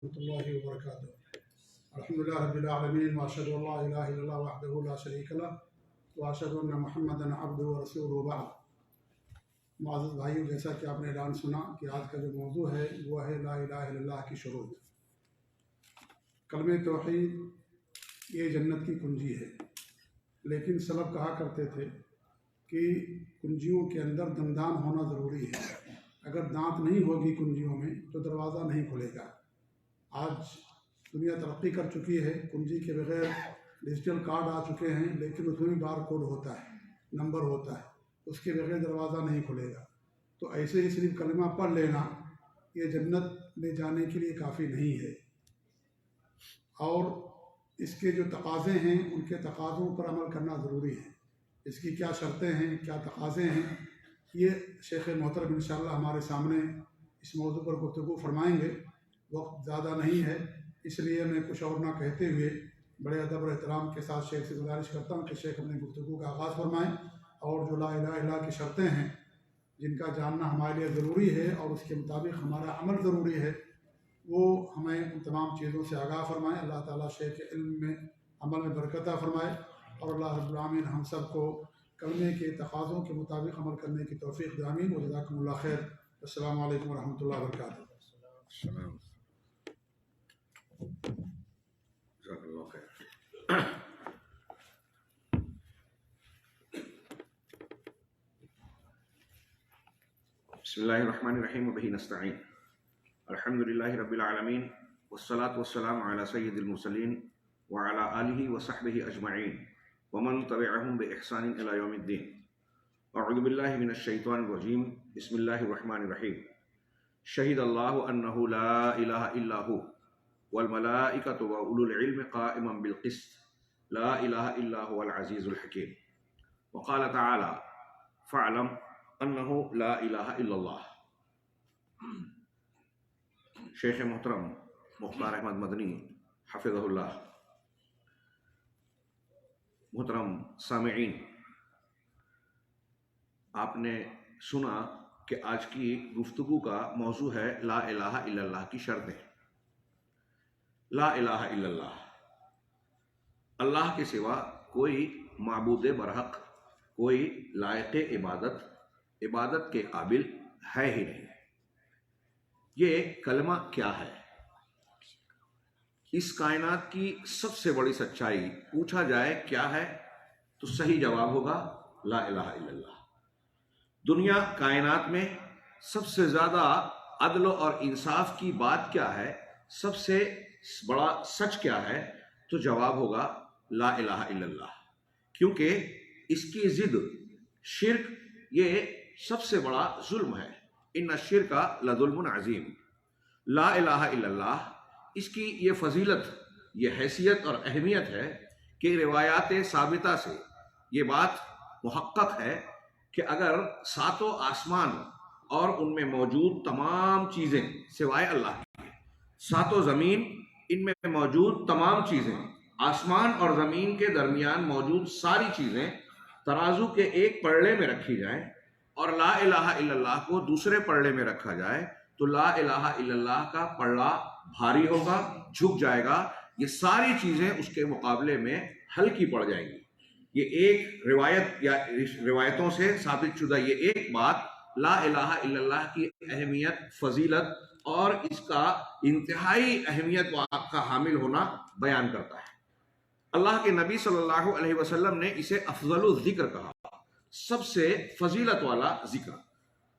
ورحمۃ اللہ وبرکاتہ۔ الحمدللہ رب العالمین واشهد ان لا الہ الا اللہ وحدہ لا شریک لہ واشهد ان محمدا عبدہ ورسولہ بعد۔ معزز بھائیو، جیسا کہ آپ نے اعلان سنا کہ آج کا جو موضوع ہے وہ ہے لا الہ الا اللہ کی شروط۔ کلمہ توحید یہ جنت کی کنجی ہے، لیکن سلف کہا کرتے تھے کہ کنجیوں کے اندر دندان ہونا ضروری ہے۔ اگر دانت نہیں ہوگی کنجیوں میں تو دروازہ نہیں کھلے گا۔ آج دنیا ترقی کر چکی ہے، کنجی کے بغیر ڈیجیٹل کارڈ آ چکے ہیں، لیکن اس میں بھی بار کوڈ ہوتا ہے، نمبر ہوتا ہے، اس کے بغیر دروازہ نہیں کھلے گا۔ تو ایسے ہی صرف کلمہ پڑھ لینا یہ جنت میں جانے کے لیے کافی نہیں ہے، اور اس کے جو تقاضے ہیں ان کے تقاضوں پر عمل کرنا ضروری ہے۔ اس کی کیا شرطیں ہیں، کیا تقاضے ہیں، یہ شیخ محترم انشاءاللہ ہمارے سامنے اس موضوع پر گفتگو فرمائیں گے۔ وقت زیادہ نہیں ہے، اس لیے میں کچھ اور نہ کہتے ہوئے بڑے ادب اور احترام کے ساتھ شیخ سے گزارش کرتا ہوں کہ شیخ اپنے گفتگو کا آغاز فرمائیں، اور جو لا الہ الا اللہ کی شرطیں ہیں جن کا جاننا ہمارے لیے ضروری ہے اور اس کے مطابق ہمارا عمل ضروری ہے، وہ ہمیں ان تمام چیزوں سے آگاہ فرمائیں۔ اللہ تعالیٰ شیخ کے علم میں، عمل میں برکت عطا فرمائے، اور اللہ رب العالمین ہم سب کو کلمے کے تقاضوں کے مطابق عمل کرنے کی توفیق دے، آمین۔ وجزاکم اللہ خیر۔ السلام علیکم ورحمۃ اللہ وبرکاتہ۔ جزاک اللہ خیر۔ بسم اللہ الرحمن الرحیم وبہ نستعین۔ الحمد للہ رب العالمین والصلاة والسلام علی سید المرسلین وعلی آلہ وصحبہ اجمعین ومن تبعہم بإحسان الی یوم الدین۔ اعوذ باللہ من الشیطان الرجیم، بسم اللہ الرحمن الرحیم۔ شہد اللہ انہ لا الہ الا ہو والملائکۃ واولو العلم قائما بالقسط لا الہ الا هو العزیز الحکیم۔ وقال تعالی فاعلم انہ لا الہ الا اللہ۔ شیخ محترم مختار احمد مدنی حفظہ اللہ، محترم سامعین، آپ نے سنا کہ آج کی گفتگو کا موضوع ہے لا الہ الا اللہ کی شرطیں۔ لا الہ الا اللہ، اللہ کے سوا کوئی معبود برحق، کوئی لائق عبادت کے قابل ہے ہی نہیں۔ یہ کلمہ کیا ہے؟ اس کائنات کی سب سے بڑی سچائی پوچھا جائے کیا ہے تو صحیح جواب ہوگا لا الہ الا اللہ۔ دنیا کائنات میں سب سے زیادہ عدل اور انصاف کی بات کیا ہے، سب سے بڑا سچ کیا ہے، تو جواب ہوگا لا الہ الا اللہ، کیونکہ اس کی ضد شرک یہ سب سے بڑا ظلم ہے۔ ان الشرک لظلم عظیم۔ لا الہ الا اللہ، اس کی یہ فضیلت، یہ حیثیت اور اہمیت ہے کہ روایات ثابتہ سے یہ بات محقق ہے کہ اگر ساتوں آسمان اور ان میں موجود تمام چیزیں سوائے اللہ کے، ساتوں زمین، ان میں موجود تمام چیزیں، آسمان اور زمین کے درمیان موجود ساری چیزیں ترازو کے ایک پلڑے میں رکھی جائیں اور لا الہ الا اللہ کو دوسرے پلڑے میں رکھا جائے تو لا الہ الا اللہ کا پلڑا بھاری ہوگا، جھک جائے گا، یہ ساری چیزیں اس کے مقابلے میں ہلکی پڑ جائیں گی۔ یہ ایک روایت یا روایتوں سے ثابت شدہ یہ ایک بات لا الہ الا اللہ کی اہمیت، فضیلت اور اس کا انتہائی اہمیت کا حامل ہونا بیان کرتا ہے۔ اللہ کے نبی صلی اللہ علیہ وسلم نے اسے افضل الذکر کہا، سب سے فضیلت والا ذکر۔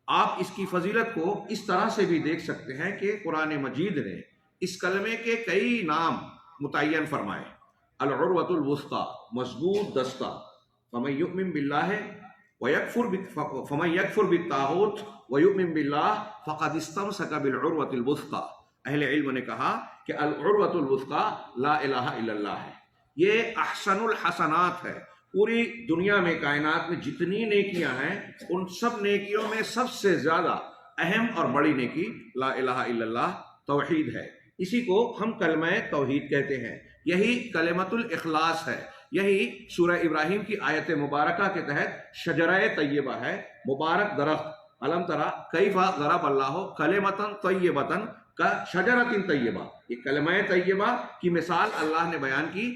آپ اس کی فضیلت کو اس طرح سے بھی دیکھ سکتے ہیں کہ قرآن مجید نے اس کلمے کے کئی نام متعین فرمائے۔ العروۃ الوثقی، مضبوط دستہ، فمن یؤمن باللہ فمن یکفر بالطاغوت ویؤمن باللہ فقد استمسک بالعروۃ الوثقی۔ اہل علم نے کہا کہ العروۃ الوثقی لا الہ الا اللہ ہے، یہ احسن الحسنات ہے۔ پوری دنیا میں، کائنات میں جتنی نیکیاں ہیں ان سب نیکیوں میں سب سے زیادہ اہم اور بڑی نیکی لا الہ الا اللہ توحید ہے۔ اسی کو ہم کلمہ توحید کہتے ہیں، یہی کلمۃ الاخلاص ہے، یہی سورہ ابراہیم کی آیت مبارکہ کے تحت شجرہ طیبہ ہے، مبارک درخت۔ الم تری کیف ضرب اللہ کلمۃ طیبۃ کا شجرۃ طیبہ، یہ کلمہ طیبہ کی مثال اللہ نے بیان کی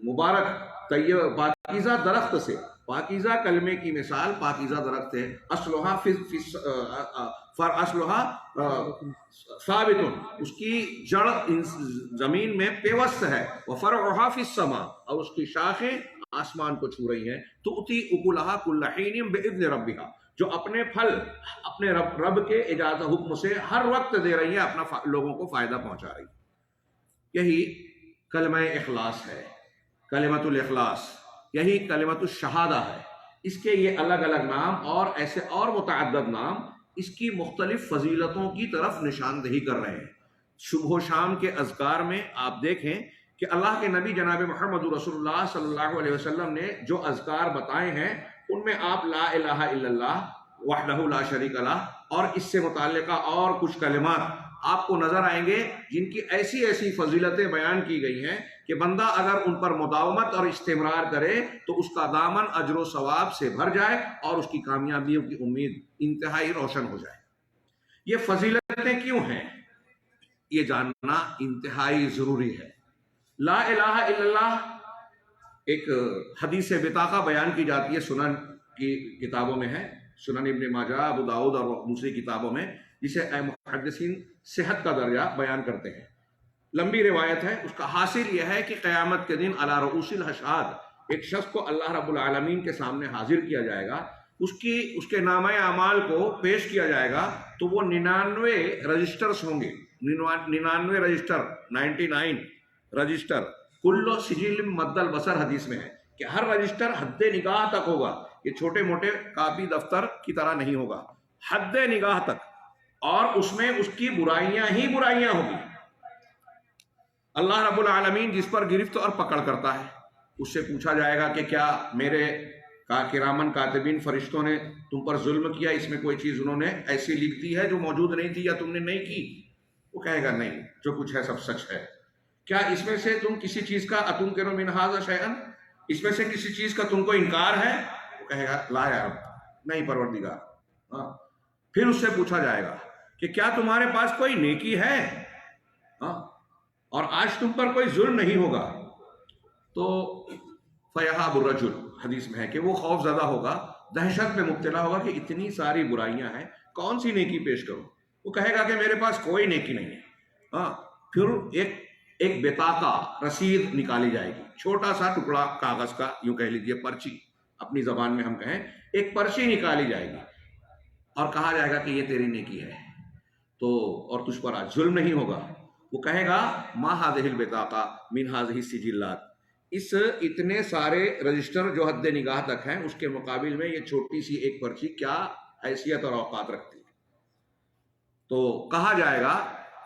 مبارک طیب پاکیزہ درخت سے. پاکیزہ کلمے کی مثال پاکیزہ درخت ہے. اصلها ثابت، اس کی جڑ زمین میں پیوست ہے. وفرعها فی السماء، اور اس کی شاخیں آسمان کو چھو رہی ہیں. تؤتی اکلها کل حین باذن ربها، جو اپنے پھل اپنے رب کے اجازت حکم سے ہر وقت دے رہی ہے، اپنا لوگوں کو فائدہ پہنچا رہی ہے. یہی کلمہ اخلاص ہے، کلمۃ الاخلاص، یہی کلمۃ الشہادہ ہے. اس کے یہ الگ الگ نام اور ایسے اور متعدد نام اس کی مختلف فضیلتوں کی طرف نشاندہی کر رہے ہیں. صبح و شام کے اذکار میں آپ دیکھیں کہ اللہ کے نبی جناب محمد رسول اللہ صلی اللہ علیہ وسلم نے جو اذکار بتائے ہیں ان میں آپ لا الہ الا اللہ وحدہ لا شریک لہ اور اس سے متعلقہ اور کچھ کلمات آپ کو نظر آئیں گے جن کی ایسی ایسی فضیلتیں بیان کی گئی ہیں کہ بندہ اگر ان پر مداومت اور استمرار کرے تو اس کا دامن اجر و ثواب سے بھر جائے اور اس کی کامیابیوں کی امید انتہائی روشن ہو جائے. یہ فضیلتیں کیوں ہیں یہ جاننا انتہائی ضروری ہے. لا الہ الا اللہ ایک حدیث بطاقہ بیان کی جاتی ہے، سنن کی کتابوں میں ہے، سنن ابن ماجہ، ابو داؤد اور دوسری کتابوں میں، جسے محدثین صحت کا درجہ بیان کرتے ہیں. لمبی روایت ہے. اس کا حاصل یہ ہے کہ قیامت کے دن علی رؤوس الاشہاد ایک شخص کو اللہ رب العالمین کے سامنے حاضر کیا جائے گا. اس کے نامہ اعمال کو پیش کیا جائے گا تو وہ 99 رجسٹرز ہوں گے. 99 رجسٹر، 99 رجسٹر. کل سجل مد البصر حدیث میں ہے کہ ہر رجسٹر حد نگاہ تک ہوگا. یہ چھوٹے موٹے کاپی دفتر کی طرح نہیں ہوگا، حد نگاہ تک. اور اس میں اس کی برائیاں ہی برائیاں ہوگی. اللہ رب العالمین جس پر گرفت اور پکڑ کرتا ہے اس سے پوچھا جائے گا کہ کیا میرے کرامن کاتبین فرشتوں نے تم پر ظلم کیا، اس میں کوئی چیز انہوں نے ایسی لکھ دی ہے جو موجود نہیں تھی یا تم نے نہیں کی؟ وہ کہے گا نہیں، جو کچھ ہے سب سچ ہے. کیا اس میں سے تم کسی چیز کا اتنکروا من ھذا شیئا، اس میں سے کسی چیز کا تم کو انکار ہے؟ وہ کہے گا لا یا رب، نہیں پروردگار. ہاں. پھر اس سے پوچھا جائے گا کہ کیا تمہارے پاس کوئی نیکی ہے؟ ہاں. اور آج تم پر کوئی ظلم نہیں ہوگا. تو فیہاب الرجل حدیث میں ہے کہ وہ خوف زدہ ہوگا، دہشت میں مبتلا ہوگا کہ اتنی ساری برائیاں ہیں، کون سی نیکی پیش کروں؟ وہ کہے گا کہ میرے پاس کوئی نیکی نہیں ہے. ہاں. پھر ایک بطاقہ رسید نکالی جائے گی، چھوٹا سا ٹکڑا کاغذ کا، یوں کہہ لیجیے پرچی، اپنی زبان میں ہم کہیں ایک پرچی نکالی جائے گی اور کہا جائے گا کہ یہ تیری نیکی ہے تو اور تجھ پر آج ظلم نہیں ہوگا. وہ کہے گا ما هذه البطاقہ من هذه السجلات، اس اتنے سارے رجسٹر جو حد نگاہ تک ہیں اس کے مقابل میں یہ چھوٹی سی ایک پرچی کیا حیثیت اور اوقات رکھتی ہے؟ تو کہا جائے گا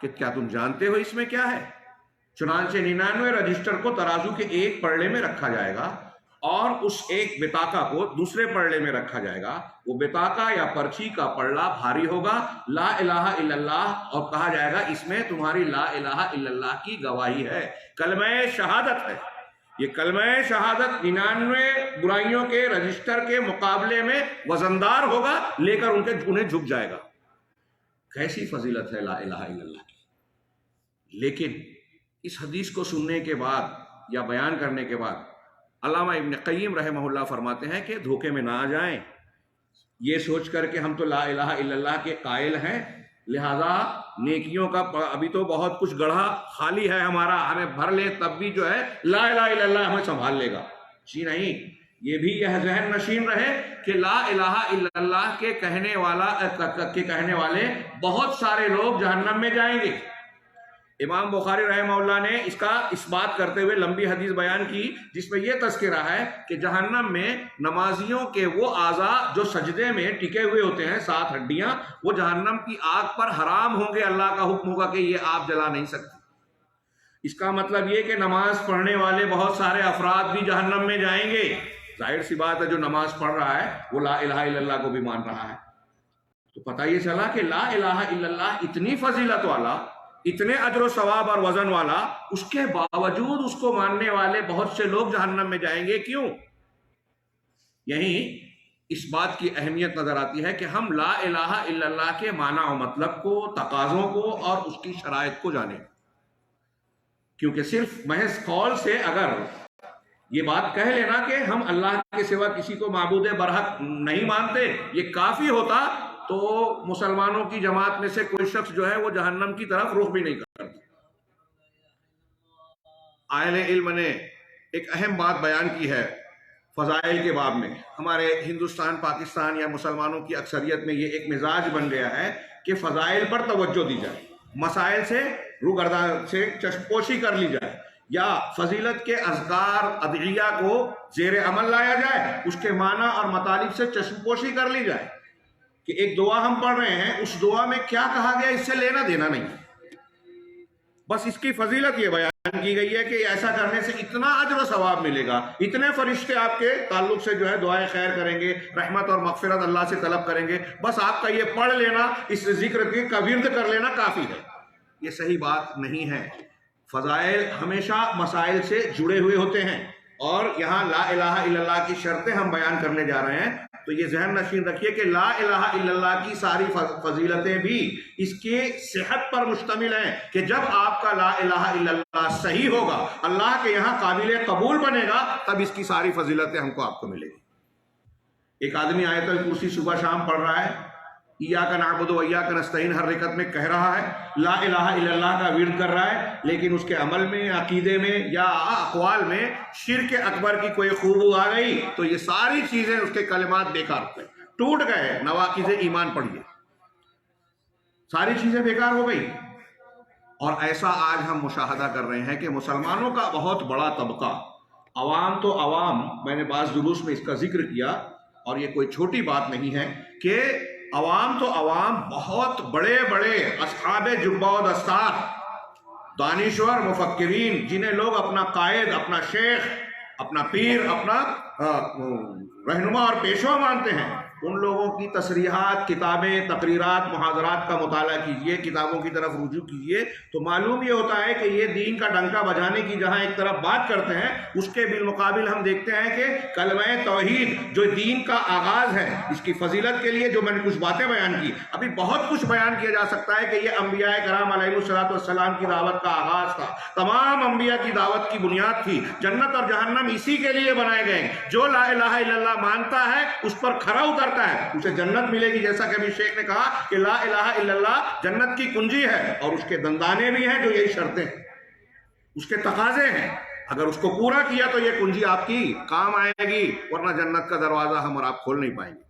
کہ کیا تم جانتے ہو اس میں کیا ہے؟ چنانچہ 99 رجسٹر کو ترازو کے ایک پلڑے میں رکھا جائے گا اور اس ایک بطاقہ کو دوسرے پلڑے میں رکھا جائے گا. وہ بطاقہ یا پرچی کا پلڑا بھاری ہوگا لا الہ الا اللہ، اور کہا جائے گا اس میں تمہاری لا الہ الا اللہ کی گواہی ہے، کلمہ شہادت ہے. یہ کلمہ شہادت 99 برائیوں کے رجسٹر کے مقابلے میں وزندار ہوگا، لے کر انہیں جھک جائے گا. کیسی فضیلت ہے لا الہ الا اللہ کی. لیکن اس حدیث کو سننے کے بعد یا بیان کرنے کے بعد علامہ ابن قیم رحمہ اللہ فرماتے ہیں کہ دھوکے میں نہ آ جائیں یہ سوچ کر کہ ہم تو لا الہ الا اللہ کے قائل ہیں، لہذا نیکیوں کا ابھی تو بہت کچھ گڑھا خالی ہے ہمارا، ہمیں بھر لے تب بھی جو ہے لا الہ الا اللہ ہمیں سنبھال لے گا. جی نہیں، یہ بھی یہ ذہن نشین رہے کہ لا الہ الا اللہ کے کہنے والے بہت سارے لوگ جہنم میں جائیں گے. امام بخاری رحمہ اللہ نے اس کا اس بات کرتے ہوئے لمبی حدیث بیان کی جس میں یہ تذکرہ ہے کہ جہنم میں نمازیوں کے وہ اعضاء جو سجدے میں ٹکے ہوئے ہوتے ہیں، 7 ہڈیاں، وہ جہنم کی آگ پر حرام ہوں گے. اللہ کا حکم ہوگا کہ یہ آپ جلا نہیں سکتے. اس کا مطلب یہ کہ نماز پڑھنے والے بہت سارے افراد بھی جہنم میں جائیں گے. ظاہر سی بات ہے جو نماز پڑھ رہا ہے وہ لا الہ الا اللہ کو بھی مان رہا ہے. تو پتہ یہ چلا کہ لا الہ الا اللہ اتنی فضیلت والا، اتنے اجر و ثواب اور وزن والا، اس کے باوجود اس کو ماننے والے بہت سے لوگ جہنم میں جائیں گے. کیوں؟ یہی اس بات کی اہمیت نظر آتی ہے کہ ہم لا الہ الا اللہ کے معنی و مطلب کو، تقاضوں کو اور اس کی شرائط کو جانیں، کیونکہ صرف محض قول سے اگر یہ بات کہہ لینا کہ ہم اللہ کے سوا کسی کو معبود برحق نہیں مانتے یہ کافی ہوتا تو مسلمانوں کی جماعت میں سے کوئی شخص جو ہے وہ جہنم کی طرف رخ بھی نہیں کرتا۔ اہل علم نے ایک اہم بات بیان کی ہے فضائل کے باب میں۔ ہمارے ہندوستان، پاکستان یا مسلمانوں کی اکثریت میں یہ ایک مزاج بن گیا ہے کہ فضائل پر توجہ دی جائے، مسائل سے روگردان سے چشم پوشی کر لی جائے، یا فضیلت کے اذکار ادعیہ کو زیر عمل لایا جائے، اس کے معنی اور مطالب سے چشم پوشی کر لی جائے کہ ایک دعا ہم پڑھ رہے ہیں، اس دعا میں کیا کہا گیا اس سے لینا دینا نہیں، بس اس کی فضیلت یہ بیان کی گئی ہے کہ ایسا کرنے سے اتنا اجر و ثواب ملے گا، اتنے فرشتے آپ کے تعلق سے جو ہے دعائیں خیر کریں گے، رحمت اور مغفرت اللہ سے طلب کریں گے، بس آپ کا یہ پڑھ لینا، اس ذکر کا ورد کر لینا کافی ہے۔ یہ صحیح بات نہیں ہے۔ فضائل ہمیشہ مسائل سے جڑے ہوئے ہوتے ہیں، اور یہاں لا الہ الا اللہ کی شرطیں ہم بیان کرنے جا رہے ہیں تو یہ ذہن نشین رکھیے کہ لا الہ الا اللہ کی ساری فضیلتیں بھی اس کی صحت پر مشتمل ہیں کہ جب آپ کا لا الہ الا اللہ صحیح ہوگا، اللہ کے یہاں قابل قبول بنے گا، تب اس کی ساری فضیلتیں ہم کو آپ کو ملے گی۔ ایک آدمی آیت الکرسی صبح شام پڑھ رہا ہے، ایاک نعبد و ایاک نستعین ہر رکعت میں کہہ رہا ہے، لا الہ الا اللہ کا ورد کر رہا ہے، لیکن اس کے عمل میں، عقیدے میں یا اقوال میں شرک اکبر کی کوئی خوبو آ گئی تو یہ ساری چیزیں اس کے کلمات بیکار ہو گئے، ٹوٹ گئے۔ نواقض ایمان پڑھیے، ساری چیزیں بیکار ہو گئی۔ اور ایسا آج ہم مشاہدہ کر رہے ہیں کہ مسلمانوں کا بہت بڑا طبقہ، عوام تو عوام، میں نے بعض دروس میں اس کا ذکر کیا اور یہ کوئی چھوٹی بات نہیں ہے کہ عوام تو عوام، بہت بڑے بڑے اصحاب جبہ و دستار، دانشور، مفکرین، جنہیں لوگ اپنا قائد، اپنا شیخ، اپنا پیر، اپنا رہنما اور پیشوا مانتے ہیں، ان لوگوں کی تصریحات، کتابیں، تقریرات، محاضرات کا مطالعہ کیجئے، کتابوں کی طرف رجوع کیجئے تو معلوم یہ ہوتا ہے کہ یہ دین کا ڈنکا بجانے کی جہاں ایک طرف بات کرتے ہیں، اس کے بالمقابل ہم دیکھتے ہیں کہ کلمہ توحید جو دین کا آغاز ہے، اس کی فضیلت کے لیے جو میں نے کچھ باتیں بیان کی، ابھی بہت کچھ بیان کیا جا سکتا ہے کہ یہ انبیاء کرام علیہ الصلوۃ والسلام کی دعوت کا آغاز تھا، تمام انبیاء کی دعوت کی بنیاد تھی، جنت اور جہنم اسی کے لیے بنائے گئے، جو لا الہ الا اللہ مانتا ہے اس پر کھرا اترتا ہے اسے جنت ملے گی، جیسا کہ ابھی شیخ نے کہا کہ لا الہ الا اللہ جنت کی کنجی ہے، اور اس کے دندانے بھی ہیں جو یہی شرطیں ہیں، اس کے تقاضے ہیں، اگر اس کو پورا کیا تو یہ کنجی آپ کی کام آئے گی، ورنہ جنت کا دروازہ ہم اور آپ کھول نہیں پائیں گے۔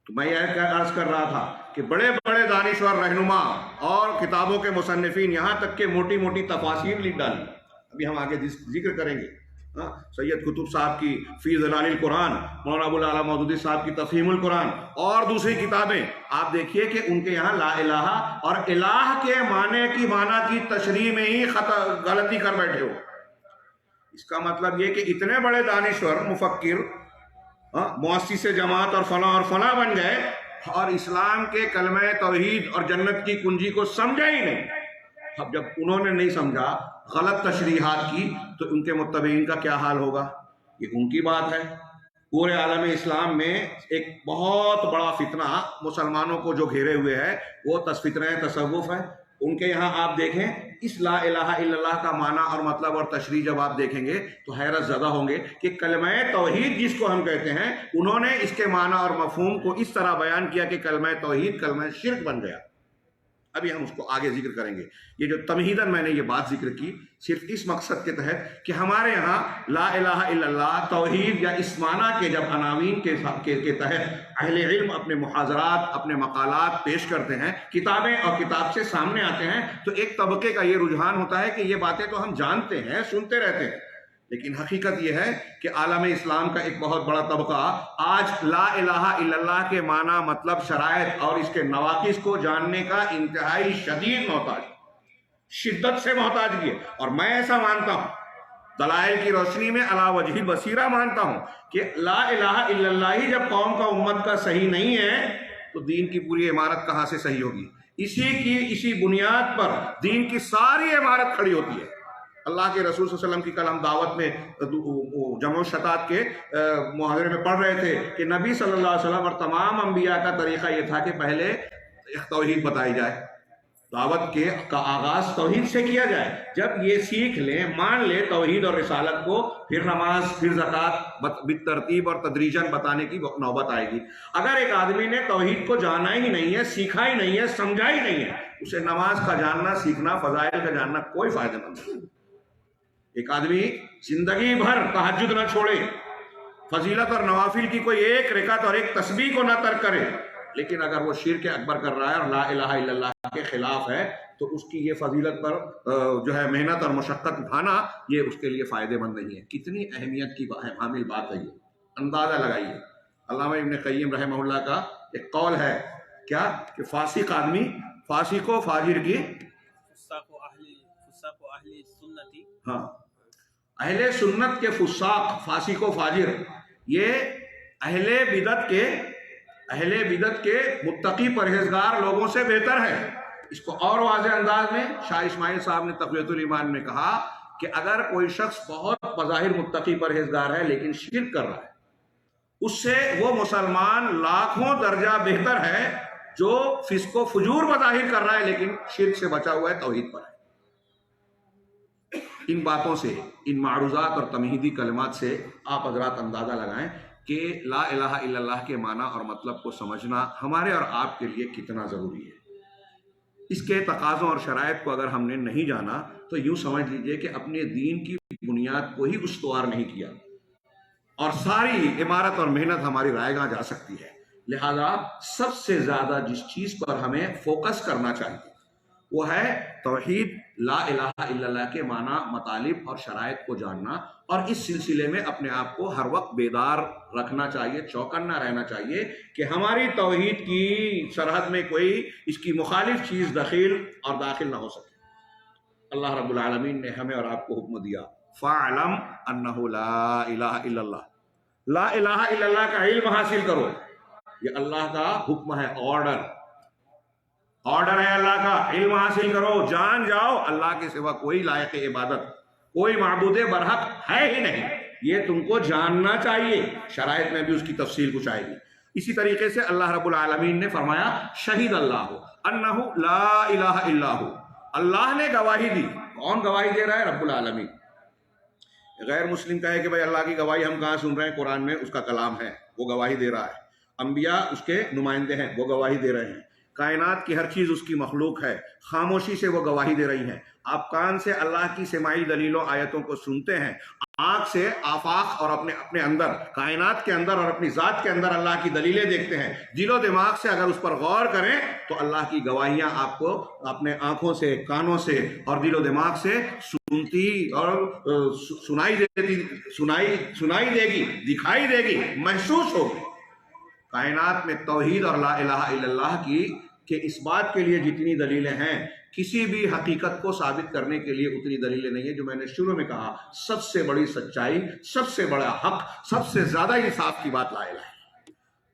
تو میں یہ عرض کر رہا تھا کہ بڑے بڑے دانشور، رہنما اور کتابوں کے مصنفین، یہاں تک کہ موٹی موٹی تفاسیر لکھ ڈالی، ابھی ہم آگے ذکر کریں گے، سید قطب صاحب کی فی ظلال القرآن، مولانا ابو العلا مودودی صاحب کی تفہیم القرآن اور دوسری کتابیں، آپ دیکھیے کہ ان کے یہاں لا الہ اور الہ کے معنی کی تشریح میں ہی غلطی کر بیٹھے ہو۔ اس کا مطلب یہ کہ اتنے بڑے دانشور، مفکر، مؤسس جماعت اور فلاں بن گئے اور اسلام کے کلمہ توحید اور جنت کی کنجی کو سمجھا ہی نہیں۔ اب جب انہوں نے نہیں سمجھا، غلط تشریحات کی، تو ان کے متبعین کا کیا حال ہوگا؟ یہ ان کی بات ہے۔ پورے عالم اسلام میں ایک بہت بڑا فتنہ مسلمانوں کو جو گھیرے ہوئے ہے وہ فتنہ تصوف ہے۔ ان کے یہاں آپ دیکھیں اس لا الہ الا اللہ کا معنی اور مطلب اور تشریح جب آپ دیکھیں گے تو حیرت زدہ ہوں گے کہ کلمہ توحید جس کو ہم کہتے ہیں، انہوں نے اس کے معنی اور مفہوم کو اس طرح بیان کیا کہ کلمہ توحید کلمہ شرک بن گیا۔ ابھی ہم اس کو آگے ذکر کریں گے۔ یہ جو تمہیداً میں نے یہ بات ذکر کی صرف اس مقصد کے تحت کہ ہمارے یہاں لا الہ الا اللہ، توحید یا اس معنی کے جب عناوین کے تحت اہل علم اپنے محاضرات، اپنے مقالات پیش کرتے ہیں، کتابیں اور کتاب سے سامنے آتے ہیں، تو ایک طبقے کا یہ رجحان ہوتا ہے کہ یہ باتیں تو ہم جانتے ہیں، سنتے رہتے ہیں، لیکن حقیقت یہ ہے کہ عالم اسلام کا ایک بہت بڑا طبقہ آج لا الہ الا اللہ کے معنی، مطلب، شرائط اور اس کے نواقص کو جاننے کا انتہائی شدید محتاج، شدت سے محتاج ہے۔ اور میں ایسا مانتا ہوں، دلائل کی روشنی میں علی وجہ البصیرہ مانتا ہوں کہ لا الہ الا اللہ ہی جب قوم کا، امت کا صحیح نہیں ہے تو دین کی پوری عمارت کہاں سے صحیح ہوگی؟ اسی بنیاد پر دین کی ساری عمارت کھڑی ہوتی ہے۔ اللہ کے رسول صلی اللہ علیہ وسلم کی کل ہم دعوت میں جمع شتات کے محاضرے میں پڑھ رہے تھے کہ نبی صلی اللہ علیہ وسلم اور تمام انبیاء کا طریقہ یہ تھا کہ پہلے توحید بتائی جائے، دعوت کا آغاز توحید سے کیا جائے. جب یہ سیکھ لیں، مان لیں توحید اور رسالت کو، پھر نماز، پھر زکوٰۃ بالترتیب اور تدریجاً بتانے کی نوبت آئے گی. اگر ایک آدمی نے توحید کو جانا ہی نہیں ہے، سیکھا ہی نہیں ہے، سمجھا ہی نہیں ہے، اسے نماز کا جاننا، سیکھنا، فضائل کا جاننا کوئی فائدہ مند نہیں. ایک آدمی زندگی بھر تہجد نہ چھوڑے، فضیلت اور نوافل کی کوئی ایک رکعت اور ایک تسبیح کو نہ ترک کرے، لیکن اگر وہ شرک اکبر کر رہا ہے اور لا الہ الا اللہ کے خلاف ہے، تو اس کی یہ فضیلت پر جو ہے محنت اور مشقت اٹھانا یہ اس کے لیے فائدے مند نہیں ہے. کتنی اہمیت کی حامل بات ہے یہ، اندازہ لگائیے. علامہ ابن قیم رحمہ اللہ کا ایک قول ہے کیا کہ فاسق آدمی، فاسق و فاجر کی، ہاں اہل سنت کے فساق، فاسق و فاجر، یہ اہل بدعت کے متقی پرہیزگار لوگوں سے بہتر ہے. اس کو اور واضح انداز میں شاہ اسماعیل صاحب نے تقویۃ الایمان میں کہا کہ اگر کوئی شخص بہت بظاہر متقی پرہیزگار ہے لیکن شرک کر رہا ہے، اس سے وہ مسلمان لاکھوں درجہ بہتر ہے جو فسق و فجور بظاہر کر رہا ہے لیکن شرک سے بچا ہوا ہے، توحید پر ہے. ان باتوں سے، ان معروضات اور تمہیدی کلمات سے آپ حضرات اندازہ لگائیں کہ لا الہ الا اللہ کے معنی اور مطلب کو سمجھنا ہمارے اور آپ کے لیے کتنا ضروری ہے. اس کے تقاضوں اور شرائط کو اگر ہم نے نہیں جانا تو یوں سمجھ لیجئے کہ اپنے دین کی بنیاد کو ہی استوار نہیں کیا، اور ساری عمارت اور محنت ہماری رائے گاہ جا سکتی ہے. لہذا سب سے زیادہ جس چیز پر ہمیں فوکس کرنا چاہیے وہ ہے توحید، لا الہ الا اللہ کے معنی، مطالب اور شرائط کو جاننا، اور اس سلسلے میں اپنے آپ کو ہر وقت بیدار رکھنا چاہیے، چوکنا رہنا چاہیے کہ ہماری توحید کی سرحد میں کوئی اس کی مخالف چیز دخیل اور داخل نہ ہو سکے. اللہ رب العالمین نے ہمیں اور آپ کو حکم دیا فَاعْلَمْ أَنَّهُ لَا إِلَهَ إِلَّا اللَّهُ، لا الہ الا اللہ کا علم حاصل کرو. یہ اللہ کا حکم ہے، آرڈر ہے اللہ کا. علم حاصل کرو، جان جاؤ اللہ کے سوا کوئی لائق عبادت، کوئی معبود برحق ہے ہی نہیں. یہ تم کو جاننا چاہیے. شرائط میں بھی اس کی تفصیل کچھ آئے گی. اسی طریقے سے اللہ رب العالمین نے فرمایا شہید اللہ انہ لا الہ الا ہو، اللہ نے گواہی دی. کون گواہی دے رہا ہے؟ رب العالمین. غیر مسلم کہے کہ بھائی اللہ کی گواہی ہم کہاں سن رہے ہیں؟ قرآن میں اس کا کلام ہے، وہ گواہی دے رہا ہے. انبیاء اس کے نمائندے ہیں، وہ گواہی دے رہے ہیں. کائنات کی ہر چیز اس کی مخلوق ہے، خاموشی سے وہ گواہی دے رہی ہیں. آپ کان سے اللہ کی سماعی دلیلوں آیتوں کو سنتے ہیں، آنکھ سے آفاق اور اپنے اندر، کائنات کے اندر اور اپنی ذات کے اندر اللہ کی دلیلیں دیکھتے ہیں. دل و دماغ سے اگر اس پر غور کریں تو اللہ کی گواہیاں آپ کو اپنے آنکھوں سے، کانوں سے اور دل و دماغ سے سنتی اور سنائی دے گی، دکھائی دے گی، محسوس ہوگی. کائنات میں توحید اور لا الہ الا اللہ کی کہ اس بات کے لیے جتنی دلیلیں ہیں، کسی بھی حقیقت کو ثابت کرنے کے لیے اتنی دلیلیں نہیں ہیں. جو میں نے شروع میں کہا، سب سے بڑی سچائی، سب سے بڑا حق، سب سے زیادہ انصاف کی بات لا الہ ہے.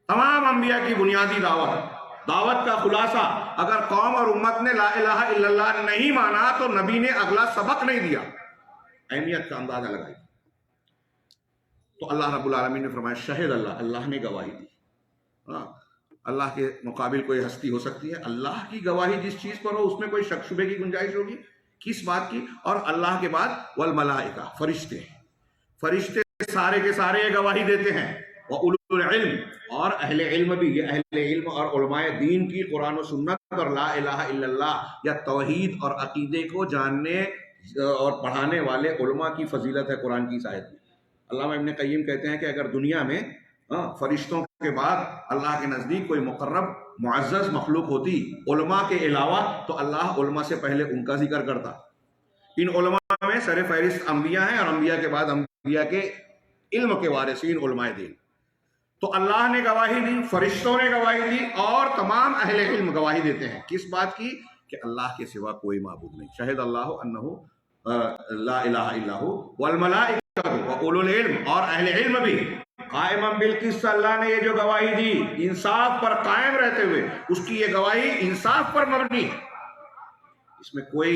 تمام انبیاء کی بنیادی دعوت کا خلاصہ اگر قوم اور امت نے لا الہ الا اللہ نہیں مانا تو نبی نے اگلا سبق نہیں دیا. اہمیت کا اندازہ لگائی. تو اللہ رب العالمین نے فرمایا شہد اللہ، اللہ نے گواہی دی. اللہ کے مقابل کوئی ہستی ہو سکتی ہے؟ اللہ کی گواہی جس چیز پر ہو اس میں کوئی شک شبے کی گنجائش ہوگی؟ کس بات کی؟ اور اللہ کے بعد والملائکہ، فرشتے سارے کے سارے یہ گواہی دیتے ہیں. وَأُولُو الْعِلْمِ، اور اہل علم بھی. یہ اہل علم اور علماء دین کی قرآن و سنت اور لا الہ الا اللہ یا توحید اور عقیدے کو جاننے اور پڑھانے والے علماء کی فضیلت ہے قرآن کی اس آیت میں. علامہ ابن قیم کہتے ہیں کہ اگر دنیا میں فرشتوں کے بعد اللہ کے نزدیک کوئی مقرب معزز مخلوق ہوتی علماء کے علاوہ تو اللہ علماء سے پہلے ان کا ذکر کرتا. ان علماء میں سر فہرست انبیاء ہیں، اور انبیاء کے بعد انبیاء کے علم کے وارثین علماء دین. تو اللہ نے گواہی دی، فرشتوں نے گواہی دی، اور تمام اہل علم گواہی دیتے ہیں. کس بات کی؟ کہ اللہ کے سوا کوئی معبود نہیں. شہد اللہ انہ لا الہ الا ہو والملائکہ وَأُولُو الْعِلْمِ، اور اہل علم بھی. قائمًا بالقسط، اللہ نے یہ جو گواہی دی انصاف پر قائم رہتے ہوئے، اس کی یہ گواہی انصاف پر مبنی ہے. اس میں کوئی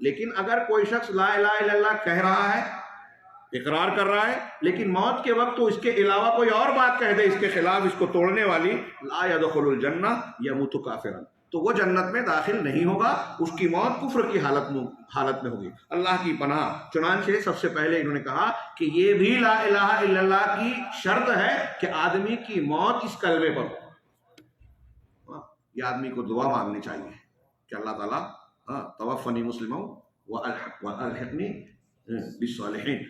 لیکن اگر کوئی شخص لا الہ الا اللہ کہہ رہا ہے، اقرار کر رہا ہے، لیکن موت کے وقت تو اس کے علاوہ کوئی اور بات کہہ دے اس کے خلاف، اس کو توڑنے والی، لا يدخل الجنہ یموت کافرا، تو وہ جنت میں داخل نہیں ہوگا، اس کی موت کفر کی حالت میں ہوگی۔ اللہ کی پناہ۔ چنانچہ سب سے پہلے انہوں نے کہا کہ یہ بھی لا الہ الا اللہ کی شرط ہے کہ آدمی کی موت اس کلمے پر ہو۔ یہ آدمی کو دعا مانگنی چاہیے کہ اللہ تعالیٰ توفنی مسلما والحقنی بالصالحین۔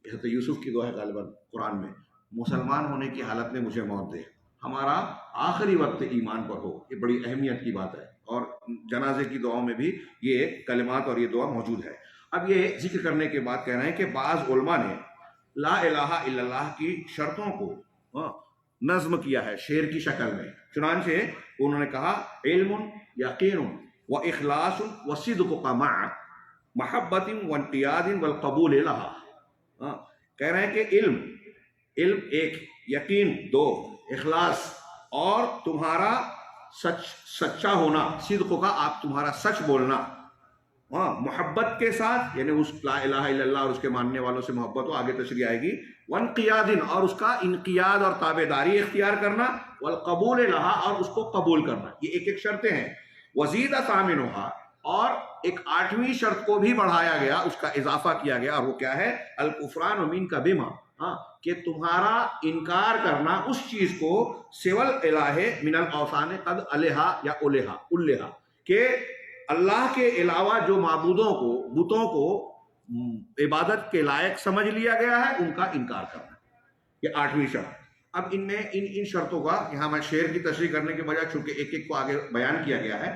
حضرت یوسف کی دعا ہے غالباً قرآن میں، مسلمان ہونے کی حالت میں مجھے موت دے، ہمارا آخری وقت ایمان پر ہو۔ یہ بڑی اہمیت کی بات ہے، اور جنازے کی دعاؤں میں بھی یہ کلمات اور یہ دعا موجود ہے۔ اب یہ ذکر کرنے کے بعد کہہ رہے ہیں کہ بعض علماء نے لا الہ الا اللہ کی شرطوں کو نظم کیا ہے شعر کی شکل میں۔ چنانچہ انہوں نے کہا علم یقین و اخلاص و صدق مع محبت و انقیاد والقبول لہا۔ کہہ رہے ہیں کہ علم ایک، یقین دو، اخلاص اور تمہارا سچا ہونا، صدق کا آپ تمہارا سچ بولنا، محبت کے ساتھ، یعنی اس لا الہ الا اللہ اور اس کے ماننے والوں سے محبت ہو، آگے تشریح آئے گی، وانقیاد اور اس کا انقیاد اور تابعداری اختیار کرنا، والقبول لہا اور اس کو قبول کرنا۔ یہ ایک ایک شرطیں ہیں۔ وزید ثامنھا، اور ایک 8ویں شرط کو بھی بڑھایا گیا، اس کا اضافہ کیا گیا، اور وہ کیا ہے؟ الکفران منک بما، کہ تمہارا انکار کرنا اس چیز کو سول الہ من الاوثان قد الہا یا الہا، کہ اللہ کے علاوہ جو معبودوں کو، بتوں کو عبادت کے لائق سمجھ لیا گیا ہے، ان کا انکار کرنا۔ یہ 8ویں شرط۔ اب ان میں ان شرطوں کا یہاں میں شعر کی تشریح کرنے کے بجائے چونکہ ایک ایک کو آگے بیان کیا گیا ہے،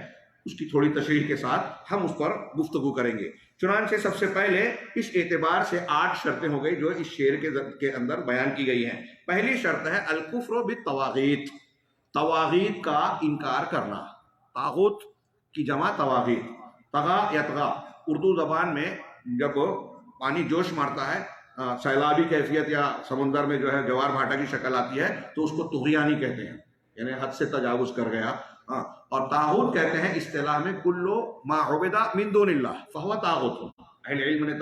اس کی تھوڑی تشریح کے ساتھ ہم اس پر گفتگو کریں گے۔ چنانچہ سب سے پہلے اس اعتبار سے 8 شرطیں ہو گئی جو اس شعر کے اندر بیان کی گئی ہیں۔ پہلی شرط ہے الکفر بالطواغیت، طواغیت کا انکار کرنا۔ طاغوت کی جمع طواغیت، طغا یطغا۔ اردو زبان میں جب پانی جوش مارتا ہے، سیلابی کیفیت یا سمندر میں جو ہے جوار بھاٹا کی شکل آتی ہے، تو اس کو طغیانی کہتے ہیں، یعنی حد سے تجاوز کر گیا۔ اور طاغوت کہتے ہیں اصطلاح میں کلو ما عبد من دون اللہ فہو طاغوت۔ اہل علم نے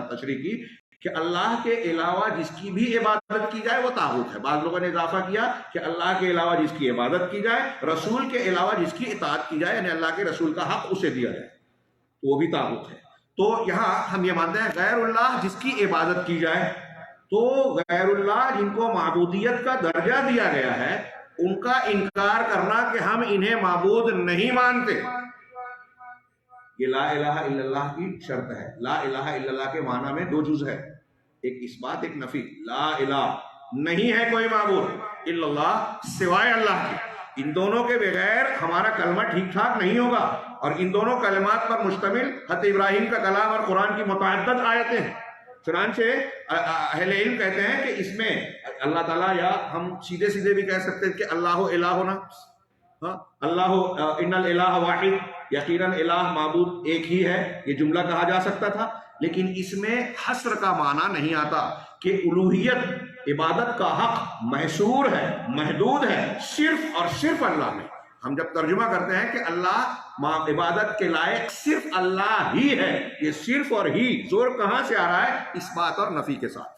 تشریح کی کہ اللہ کے علاوہ جس کی بھی عبادت کی جائے وہ طاغوت ہے۔ بعض لوگوں نے اضافہ کیا کہ اللہ کے علاوہ جس کی عبادت کی جائے، رسول کے علاوہ جس کی اطاعت کی جائے، یعنی اللہ کے رسول کا حق اسے دیا جائے، تو وہ بھی طاغوت ہے۔ تو یہاں ہم یہ مانتے ہیں غیر اللہ جس کی عبادت کی جائے، تو غیر اللہ جن کو معبودیت کا درجہ دیا گیا ہے، ان کا انکار کرنا کہ ہم انہیں معبود نہیں مانتے، یہ لا الہ الا اللہ کی شرط ہے۔ لا الہ الا اللہ کے معنی میں 2 جز ہے، ایک اثبات ایک نفی۔ لا الہ، نہیں ہے کوئی معبود الا اللہ، سوائے اللہ کے، ان دونوں کے بغیر ہمارا کلمہ ٹھیک ٹھاک نہیں ہوگا۔ اور ان دونوں کلمات پر مشتمل حضرت ابراہیم کا کلام اور قرآن کی متعدد آیتیں ہیں۔ چنانچہ اہل علم کہتے ہیں کہ اس میں اللہ تعالیٰ، یا ہم سیدھے سیدھے بھی کہہ سکتے ہیں کہ اللہ الہنا، اللہ ان الالہ واحد، یقیناً الہ معبود ایک ہی ہے، یہ جملہ کہا جا سکتا تھا، لیکن اس میں حصر کا معنی نہیں آتا کہ الوہیت، عبادت کا حق محصور ہے، محدود ہے صرف اور صرف اللہ میں۔ ہم جب ترجمہ کرتے ہیں کہ اللہ عبادت کے لائق صرف اللہ ہی ہے، یہ صرف اور ہی زور کہاں سے آ رہا ہے؟ اس بات اور نفی کے ساتھ،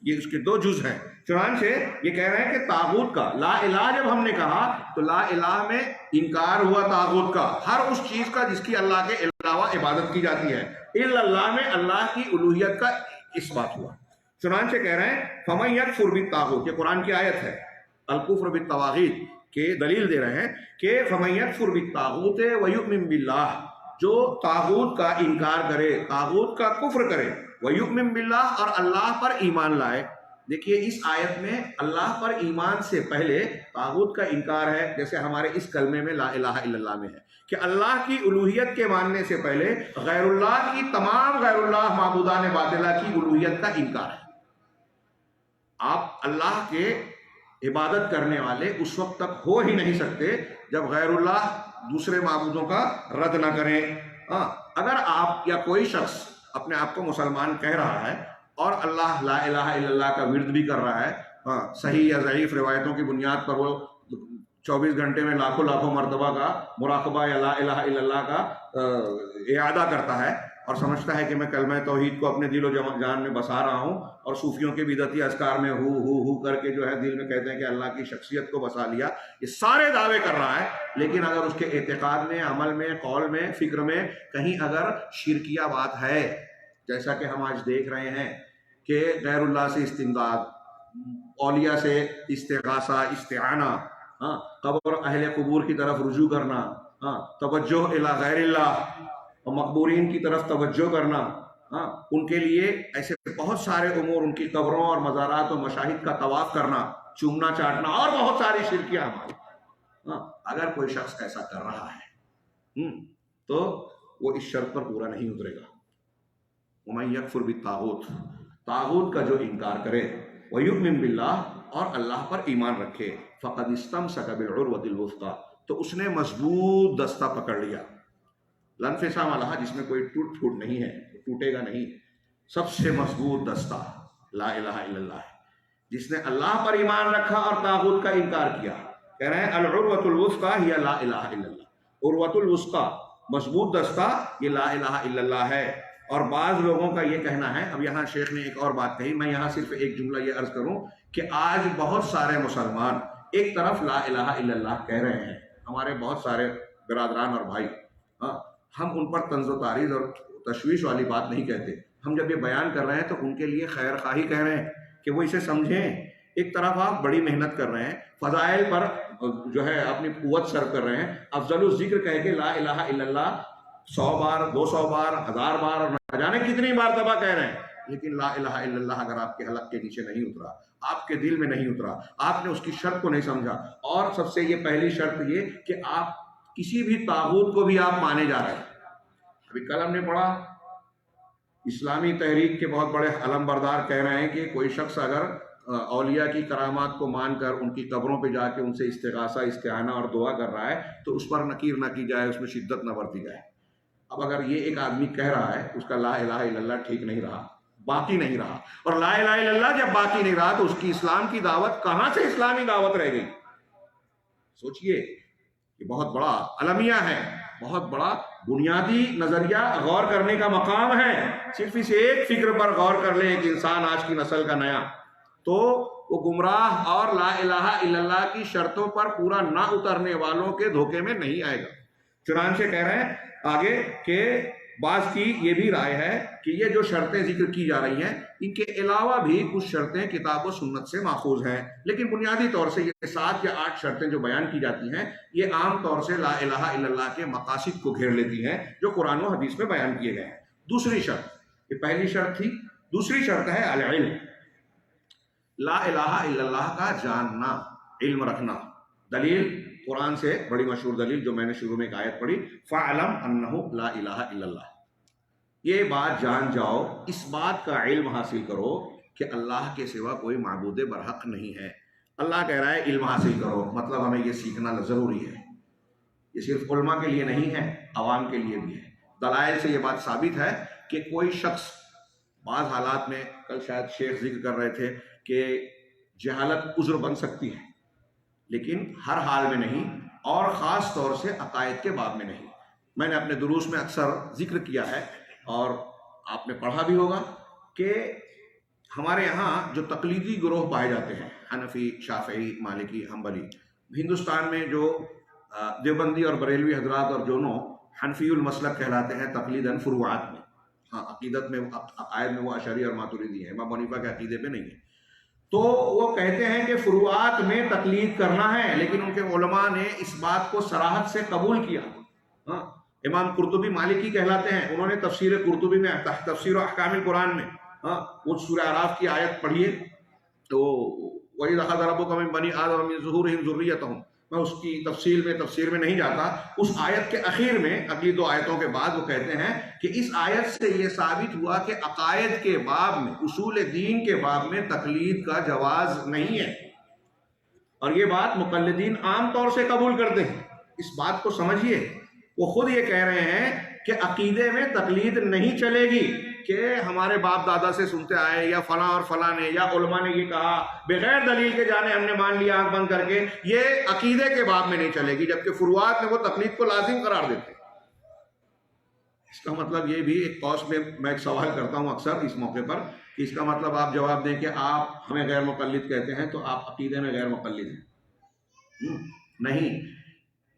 یہ اس کے 2 جز ہیں۔ چنانچہ یہ کہہ رہے ہیں کہ طاغوت کا، لا الہ جب ہم نے کہا تو لا الہ میں انکار ہوا طاغوت کا، ہر اس چیز کا جس کی اللہ کے علاوہ عبادت کی جاتی ہے، الا اللہ میں اللہ کی الوہیت کا اس بات ہوا۔ چنانچہ کہہ رہے ہیں فمن یکفر بالطاغوت، یہ قرآن کی آیت ہے، الکفر بالطواغیت کے دلیل دے رہے ہیں کہ فمن یکفر بالطاغوت ویؤمن باللہ، جو طاغوت کا انکار کرے، طاغوت کا کفر کرے، ویؤمن باللہ اور اللہ پر ایمان لائے۔ دیکھیے اس آیت میں اللہ پر ایمان سے پہلے طاغوت کا انکار ہے، جیسے ہمارے اس کلمے میں لا الہ الا اللہ میں ہے کہ اللہ کی الوہیت کے ماننے سے پہلے غیر اللہ کی، تمام غیر اللہ معبودان باطلہ کی الوہیت کا انکار ہے۔ آپ اللہ کے عبادت کرنے والے اس وقت تک ہو ہی نہیں سکتے جب غیر اللہ دوسرے معبودوں کا رد نہ کریں۔ اگر آپ یا کوئی شخص اپنے آپ کو مسلمان کہہ رہا ہے اور اللہ لا الہ الا اللہ کا ورد بھی کر رہا ہے، صحیح یا ضعیف روایتوں کی بنیاد پر وہ 24 گھنٹے میں لاکھوں مرتبہ کا مراقبہ یا لا الہ الا اللہ کا اعادہ کرتا ہے، اور سمجھتا ہے کہ میں کلمہ توحید کو اپنے دل و جان میں بسا رہا ہوں، اور صوفیوں کے بدعتی اذکار میں ہو کر کے جو ہے دل میں کہتے ہیں کہ اللہ کی شخصیت کو بسا لیا، یہ سارے دعوے کر رہا ہے، لیکن اگر اس کے اعتقاد میں، عمل میں، قول میں، فکر میں کہیں اگر شرکیہ بات ہے، جیسا کہ ہم آج دیکھ رہے ہیں کہ غیر اللہ سے استمداد، اولیاء سے استغاثہ، استعانہ، قبر اہل قبور کی طرف رجوع کرنا، توجہ الی غیر اللہ اور مقبورین کی طرف توجہ کرنا، ان کے لیے ایسے بہت سارے امور، ان کی قبروں اور مزارات و مشاہد کا طواف کرنا، چومنا چاٹنا، اور بہت ساری شرکیہ ہماری، اگر کوئی شخص ایسا کر رہا ہے تو وہ اس شرط پر پورا نہیں اترے گا۔ وَمَن يَكْفُرْ بِالطَّاغُوتِ، طاغوت کا جو انکار کرے، وَيُؤْمِن بِاللَّهِ، اور اللہ پر ایمان رکھے، فَقَدِ اسْتَمْسَكَ بِالْعُرْوَةِ الْوُثْقَىٰ، تو اس نے مضبوط دستہ پکڑ لیا، لا انفصام لہا، جس میں کوئی ٹوٹ پھوٹ نہیں ہے، ٹوٹے گا نہیں، سب سے مضبوط دستہ لا الہ الا اللہ ہے، جس نے اللہ پر ایمان رکھا اور طاغوت کا انکار کیا۔ کہہ رہے ہیں العروۃ الوثقیٰ ہی لا الہ الا اللہ، عروۃ الوثقیٰ مضبوط دستہ یہ لا الہ الا اللہ ہے۔ اور بعض لوگوں کا یہ کہنا ہے، اب یہاں شیخ نے ایک اور بات کہی، میں یہاں صرف ایک جملہ یہ عرض کروں کہ آج بہت سارے مسلمان ایک طرف لا الہ الا اللہ کہہ رہے ہیں، ہمارے بہت سارے برادران اور بھائی، ہم ان پر طنز و تعریض اور تشویش والی بات نہیں کہتے، ہم جب یہ بیان کر رہے ہیں تو ان کے لیے خیر خواہی کہہ رہے ہیں کہ وہ اسے سمجھیں۔ ایک طرف آپ بڑی محنت کر رہے ہیں، فضائل پر جو ہے اپنی قوت صرف کر رہے ہیں، افضل الذکر کہہ کے لا الہ الا اللہ 100 بار، 200 بار، 1000 بار اور نہ جانے کتنی مرتبہ کہہ رہے ہیں، لیکن لا الہ الا اللہ اگر آپ کے حلق کے نیچے نہیں اترا، آپ کے دل میں نہیں اترا، آپ نے اس کی شرط کو نہیں سمجھا، اور سب سے یہ پہلی شرط یہ کہ آپ کسی بھی طاغوت کو بھی آپ مانے جا رہے ہیں۔ ابھی کل ہم نے پڑھا، اسلامی تحریک کے بہت بڑے علم بردار کہہ رہے ہیں کہ کوئی شخص اگر اولیاء کی کرامات کو مان کر ان کی قبروں پہ جا کے ان سے استغاثہ، استعانہ اور دعا کر رہا ہے تو اس پر نکیر نہ کی جائے، اس میں شدت نہ برتی جائے۔ اب اگر یہ ایک آدمی کہہ رہا ہے، اس کا لا الہ الا اللہ ٹھیک نہیں رہا، باقی نہیں رہا، اور لا الہ الا اللہ جب باقی نہیں رہا تو اس کی اسلام کی دعوت کہاں سے اسلامی دعوت رہ گئی؟ سوچئے، یہ بہت بڑا المیہ ہے، بہت بڑا بنیادی نظریہ غور کرنے کا مقام ہے۔ صرف اس ایک فکر پر غور کر لے ایک انسان آج کی نسل کا نیا، تو وہ گمراہ اور لا الہ الا اللہ کی شرطوں پر پورا نہ اترنے والوں کے دھوکے میں نہیں آئے گا۔ چنانچہ کہہ رہے ہیں آگے کہ بعض کی یہ بھی رائے ہے کہ یہ جو شرطیں ذکر کی جا رہی ہیں ان کے علاوہ بھی کچھ شرطیں کتاب و سنت سے ماخوذ ہیں، لیکن بنیادی طور سے یہ 7 یا 8 شرطیں جو بیان کی جاتی ہیں یہ عام طور سے لا الہ الا اللہ کے مقاصد کو گھیر لیتی ہیں جو قرآن و حدیث میں بیان کیے گئے ہیں۔ دوسری شرط، یہ پہلی شرط تھی، دوسری شرط ہے العلم، لا الہ الا اللہ کا جاننا، علم رکھنا۔ دلیل قرآن سے بڑی مشہور دلیل جو میں نے شروع میں ایک آیت پڑھی، فَاعْلَمْ أَنَّهُ لَا إِلَهَ إِلَّا اللَّهُ، یہ بات جان جاؤ، اس بات کا علم حاصل کرو کہ اللہ کے سوا کوئی معبود برحق نہیں ہے۔ اللہ کہہ رہا ہے علم حاصل کرو، مطلب ہمیں یہ سیکھنا ضروری ہے، یہ صرف علماء کے لیے نہیں ہے، عوام کے لیے بھی ہے۔ دلائل سے یہ بات ثابت ہے کہ کوئی شخص بعض حالات میں، کل شاید شیخ ذکر کر رہے تھے کہ جہالت عذر بن سکتی ہے، لیکن ہر حال میں نہیں، اور خاص طور سے عقائد کے باب میں نہیں۔ میں نے اپنے دروس میں اکثر ذکر کیا ہے اور آپ نے پڑھا بھی ہوگا کہ ہمارے یہاں جو تقلیدی گروہ پائے جاتے ہیں، حنفی، شافعی، مالکی، حنبلی، ہندوستان میں جو دیوبندی اور بریلوی حضرات اور دونوں حنفی المسلک کہلاتے ہیں تقلیداً فروعات میں، عقیدت میں، عقائد میں وہ اشعری اور ماتریدی ہیں، امام حنیفہ کے عقیدے پہ نہیں ہے، تو وہ کہتے ہیں کہ فروعات میں تقلید کرنا ہے، لیکن ان کے علماء نے اس بات کو صراحت سے قبول کیا۔ امام قرطبی مالکی کہلاتے ہیں، انہوں نے تفسیر قرطبی میں تفسیر و احکام القرآن میں وہ سورہ اعراف کی آیت پڑھیے تو وَإِذْ أَخَذَ رَبُّكَ مِن بَنِي آدَمَ مِن ظُهُورِهِمْ ذُرِّيَّتَهُمْ، میں اس کی تفصیل میں نہیں جاتا، اس آیت کے اخیر میں اگلی 2 آیتوں کے بعد وہ کہتے ہیں کہ اس آیت سے یہ ثابت ہوا کہ عقائد کے باب میں، اصول دین کے باب میں تقلید کا جواز نہیں ہے، اور یہ بات مقلدین عام طور سے قبول کرتے ہیں۔ اس بات کو سمجھیے، وہ خود یہ کہہ رہے ہیں کہ عقیدے میں تقلید نہیں چلے گی کہ ہمارے باپ دادا سے سنتے آئے یا فلاں اور فلاں نے یا علماء نے یہ کہا بغیر دلیل کے جانے ہم نے مان لیا آنکھ بند کر کے، یہ عقیدے کے باب میں نہیں چلے گی، جبکہ فروعات میں وہ تقلید کو لازم قرار دیتے ہیں۔ اس کا مطلب یہ بھی ایک قوس میں ایک سوال کرتا ہوں اکثر اس موقع پر کہ اس کا مطلب آپ جواب دیں کہ آپ ہمیں غیر مقلد کہتے ہیں تو آپ عقیدے میں غیر مقلد ہیں؟ نہیں،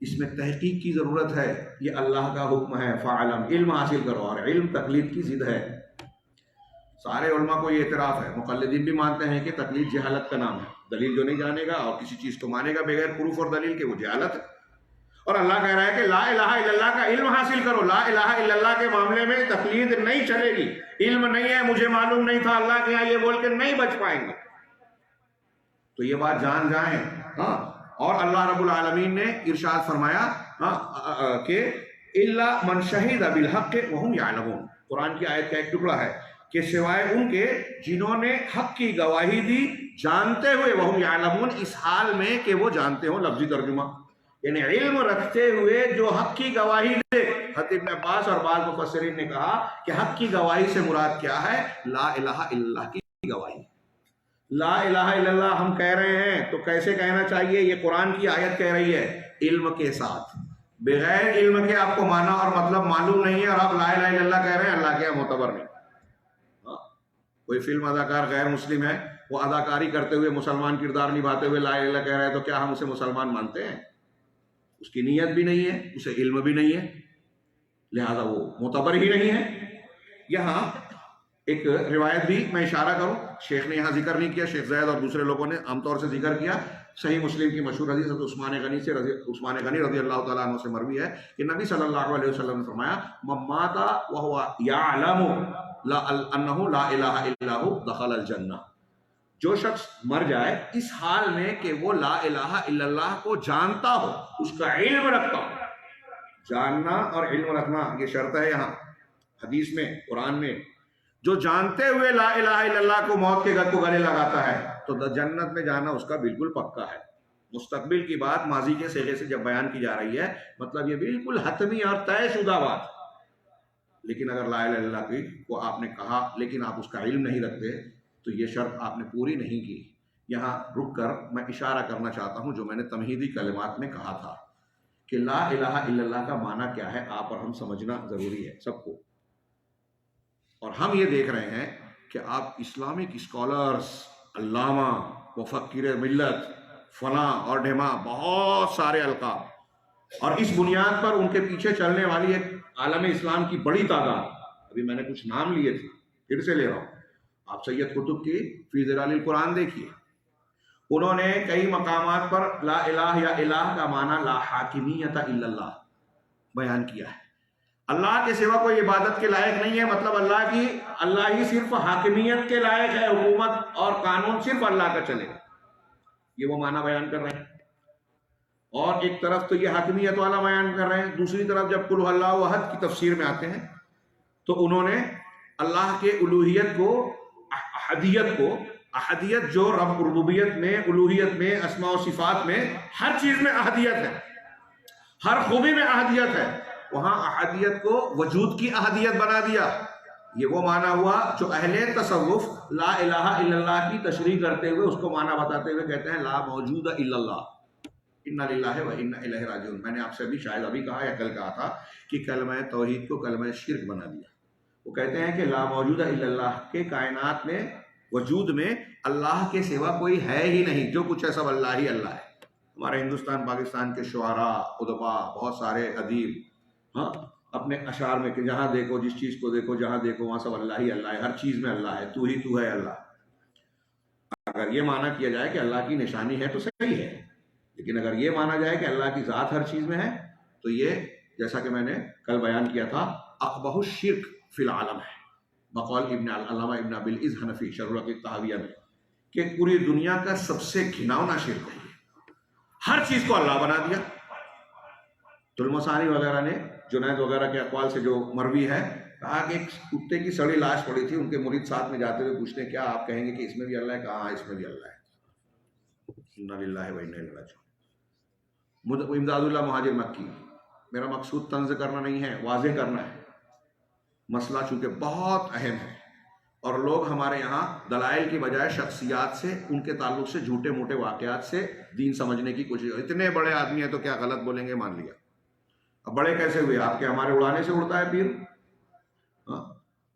اس میں تحقیق کی ضرورت ہے. یہ اللہ کا حکم ہے فعلم، علم حاصل کرو، اور علم تقلید کی ضد ہے. سارے علماء کو یہ اعتراف ہے، مقلدین بھی مانتے ہیں کہ تقلید جہالت کا نام ہے. دلیل جو نہیں جانے گا اور کسی چیز کو مانے گا بغیر پروف اور دلیل کے، وہ جہالت ہے. اور اللہ کہہ رہا ہے کہ لا الہ الا اللہ کا علم حاصل کرو. لا الہ الا اللہ کے معاملے میں تقلید نہیں چلے گی. علم نہیں ہے، مجھے معلوم نہیں تھا اللہ کے یہاں، یہ بول کے نہیں بچ پائیں گے. تو یہ بات جان جائیں. ہاں، اور اللہ رب العالمین نے ارشاد فرمایا کہ الا من شہد بالحق وهم یعلمون. قرآن کی آیت کا ایک ٹکڑا ہے کہ سوائے ان کے جنہوں نے حق کی گواہی دی جانتے ہوئے، وهم یعلمون، اس حال میں کہ وہ جانتے ہوں. لفظی ترجمہ یعنی علم رکھتے ہوئے جو حق کی گواہی دے. حضرت ابن عباس اور بعض مفسرین نے کہا کہ حق کی گواہی سے مراد کیا ہے؟ لا الہ الا اللہ کی گواہی. لا الہ الا اللہ ہم کہہ رہے ہیں تو کیسے کہنا چاہیے؟ یہ قرآن کی آیت کہہ رہی ہے، علم کے ساتھ. بغیر علم کے آپ کو مانا اور مطلب معلوم نہیں ہے اور آپ لا الہ الا اللہ کہہ رہے ہیں، اللہ کے یہاں معتبر نہیں. کوئی فلم اداکار غیر مسلم ہے، وہ اداکاری کرتے ہوئے مسلمان کردار نبھاتے ہوئے لا الہ الا اللہ کہہ رہے ہیں، تو کیا ہم اسے مسلمان مانتے ہیں؟ اس کی نیت بھی نہیں ہے، اسے علم بھی نہیں ہے، لہذا وہ معتبر ہی نہیں ہے. یہاں ایک روایت بھی میں اشارہ کروں، شیخ نے یہاں ذکر نہیں کیا، شیخ زید اور دوسرے لوگوں نے عام طور سے ذکر کیا. صحیح مسلم کی مشہور حدیث حضرت عثمان غنی رضی اللہ تعالیٰ عنہ سے مروی ہے کہ نبی صلی اللہ علیہ وسلم نے فرمایا من مات وهو یعلم انہ لا الہ الا هو دخل الجنہ. جو شخص مر جائے اس حال میں کہ وہ لا الہ الا اللہ کو جانتا ہو، اس کا علم رکھتا ہو. جاننا اور علم رکھنا یہ شرط ہے یہاں حدیث میں، قرآن میں. جو جانتے ہوئے لا الہ الا اللہ کو موت کے گھر کو گلے لگاتا ہے تو جنت میں جانا اس کا بالکل پکا ہے. مستقبل کی بات ماضی کے صیغے سے جب بیان کی جا رہی ہے، مطلب یہ بالکل حتمی اور طے شدہ بات. لیکن اگر لا الہ الا اللہ کو آپ نے کہا لیکن آپ اس کا علم نہیں رکھتے تو یہ شرط آپ نے پوری نہیں کی. یہاں رک کر میں اشارہ کرنا چاہتا ہوں جو میں نے تمہیدی کلمات میں کہا تھا کہ لا الہ الا اللہ کا معنی کیا ہے آپ اور ہم سمجھنا ضروری ہے سب کو. اور ہم یہ دیکھ رہے ہیں کہ آپ اسلامک اسکالرز، علامہ، مفکر ملت، فلاں اور ڈھیما، بہت سارے القاب، اور اس بنیاد پر ان کے پیچھے چلنے والی ایک عالم اسلام کی بڑی تعداد. ابھی میں نے کچھ نام لیے تھے، پھر سے لے رہا ہوں. آپ سید قطب کی فی ظلال القرآن دیکھیے، انہوں نے کئی مقامات پر لا الہ یا الہ کا معنی لا حاکمیت الا اللہ بیان کیا ہے. اللہ کے سوا کوئی عبادت کے لائق نہیں ہے، مطلب اللہ ہی صرف حاکمیت کے لائق ہے، حکومت اور قانون صرف اللہ کا چلے. یہ وہ معنی بیان کر رہے ہیں. اور ایک طرف تو یہ حاکمیت والا بیان کر رہے ہیں، دوسری طرف جب قل اللہ احد کی تفسیر میں آتے ہیں تو انہوں نے اللہ کے الوہیت کو، احدیت جو رب ربوبیت میں، الوہیت میں، اسماء و صفات میں، ہر چیز میں احدیت ہے، ہر خوبی میں احدیت ہے، وہاں احدیت کو وجود کی احدیت بنا دیا. یہ وہ معنی ہوا جو اہل تصوف لا الہ الا اللہ کی تشریح کرتے ہوئے اس کو معنی بتاتے ہوئے کہتے ہیں لا موجود الا اللہ، انا للہ و انا الیہ راجعون. میں نے آپ سے بھی شاید ابھی کہا یا کل کہا تھا کہ کلمہ توحید کو کلمہ شرک بنا دیا. وہ کہتے ہیں کہ لا موجود الا اللہ کے کائنات میں، وجود میں اللہ کے سوا کوئی ہے ہی نہیں، جو کچھ ہے سب اللہ ہی اللہ ہے. ہمارے ہندوستان پاکستان کے شعراء، ادباء، بہت سارے ادیب اپنے اشعار میں کہ جہاں دیکھو، جس چیز کو دیکھو، جہاں دیکھو وہاں سب اللہ ہی اللہ ہے، ہر چیز میں اللہ ہے، تو ہی تو ہے اللہ. اگر یہ معنی کیا جائے کہ اللہ کی نشانی ہے تو صحیح ہے، لیکن اگر یہ مانا جائے کہ اللہ کی ذات ہر چیز میں ہے تو یہ جیسا کہ میں نے کل بیان کیا تھا اقبح الشرک فی العالم ہے، بقول علامہ ابن ابی العز حنفی شرح العقیدہ الطحاویہ میں، کہ پوری دنیا کا سب سے گھناؤنا شرک ہے. ہر چیز کو اللہ بنا دیا. تلمسانی وغیرہ نے جنید وغیرہ کے اقوال سے جو مروی ہے، کہا کہ ایک کتے کی سڑی لاش پڑی تھی، ان کے مرید ساتھ میں جاتے ہوئے پوچھتے ہیں کیا آپ کہیں گے کہ اس میں بھی اللہ ہے؟ کہا ہاں اس میں بھی اللہ ہے. انا للہ و انا الیہ راجعون. امداد اللہ مہاجر مکی. میرا مقصود طنز کرنا نہیں ہے، واضح کرنا ہے. مسئلہ چونکہ بہت اہم ہے اور لوگ ہمارے یہاں دلائل کی بجائے شخصیات سے، ان کے تعلق سے، جھوٹے موٹے واقعات سے دین سمجھنے کی کوشش. اتنے بڑے آدمی ہیں تو کیا غلط بولیں گے؟ مان لیا. اب بڑے کیسے ہوئے؟ آپ کے ہمارے اڑانے سے اڑتا ہے پیر.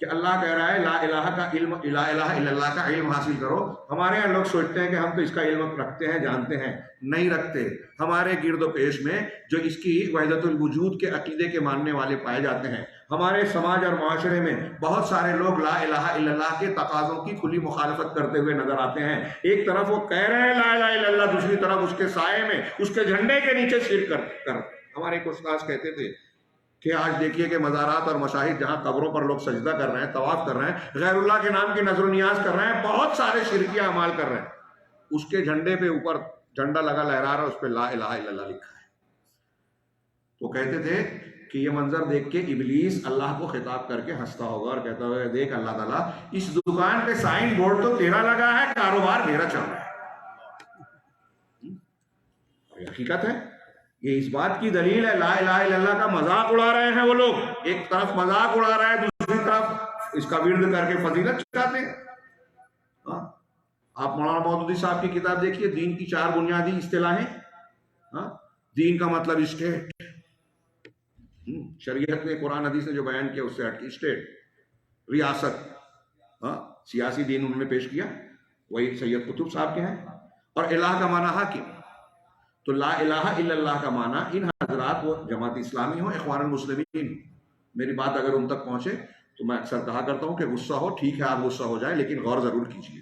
کہ اللہ کہہ رہا ہے لا الہ کا علم، لا الہ الا اللہ کا علم حاصل کرو. ہمارے یہاں لوگ سوچتے ہیں کہ ہم تو اس کا علم رکھتے ہیں، جانتے ہیں. نہیں رکھتے. ہمارے گرد و پیش میں جو اس کی وحدت الوجود کے عقیدے کے ماننے والے پائے جاتے ہیں، ہمارے سماج اور معاشرے میں بہت سارے لوگ لا الہ الا اللہ کے تقاضوں کی کھلی مخالفت کرتے ہوئے نظر آتے ہیں. ایک طرف وہ کہہ رہے ہیں لا الہ الا اللہ، دوسری طرف اس کے سائے میں، اس کے جھنڈے کے نیچے شرک کر. ہمارے ایک استاد کہتے تھے کہ آج دیکھیے کہ مزارات اور مشاہد جہاں قبروں پر لوگ سجدہ کر رہے ہیں، طواف کر رہے ہیں، غیر اللہ کے نام کی نظر و نیاز کر رہے ہیں، بہت سارے شرکیہ اعمال کر رہے ہیں. اس کے جھنڈے پہ اوپر جھنڈا لگا لہرا رہا ہے، اس پہ لا الہ الا اللہ لکھا ہے. تو کہتے تھے کہ یہ منظر دیکھ کے ابلیس اللہ کو خطاب کر کے ہنستا ہوگا اور کہتا ہوگا دیکھ اللہ تعالیٰ اس دکان پہ سائن بورڈ تو تیرا لگا ہے، کاروبار میرا چل رہا ہے. حقیقت ہے، یہ اس بات کی دلیل ہے. لا الہ الا اللہ کا مذاق اڑا رہے ہیں وہ لوگ. ایک طرف مذاق اڑا رہا ہے، دوسری طرف اس کا ورد کر کے فضیلت چاہتے ہیں. آپ مولانا مودودی صاحب کی کتاب دیکھیے، دین کی 4 بنیادی اصطلاحیں. دین کا مطلب اسٹیٹ، شریعت نے قرآن حدیث نے جو بیان کیا اس سے ہٹ کے اسٹیٹ، ریاست. سیاسی دین انہوں نے پیش کیا، وہی سید قطب صاحب کے ہیں. اور الہ کا معنی حاکم. تو لا الہ الا اللہ کا معنی ان حضرات، وہ جماعت اسلامی ہو، اخوان المسلمین، میری بات اگر ان تک پہنچے تو میں اکثر کہا کرتا ہوں کہ غصہ ہو ٹھیک ہے، آپ غصہ ہو جائیں، لیکن غور ضرور کیجیے.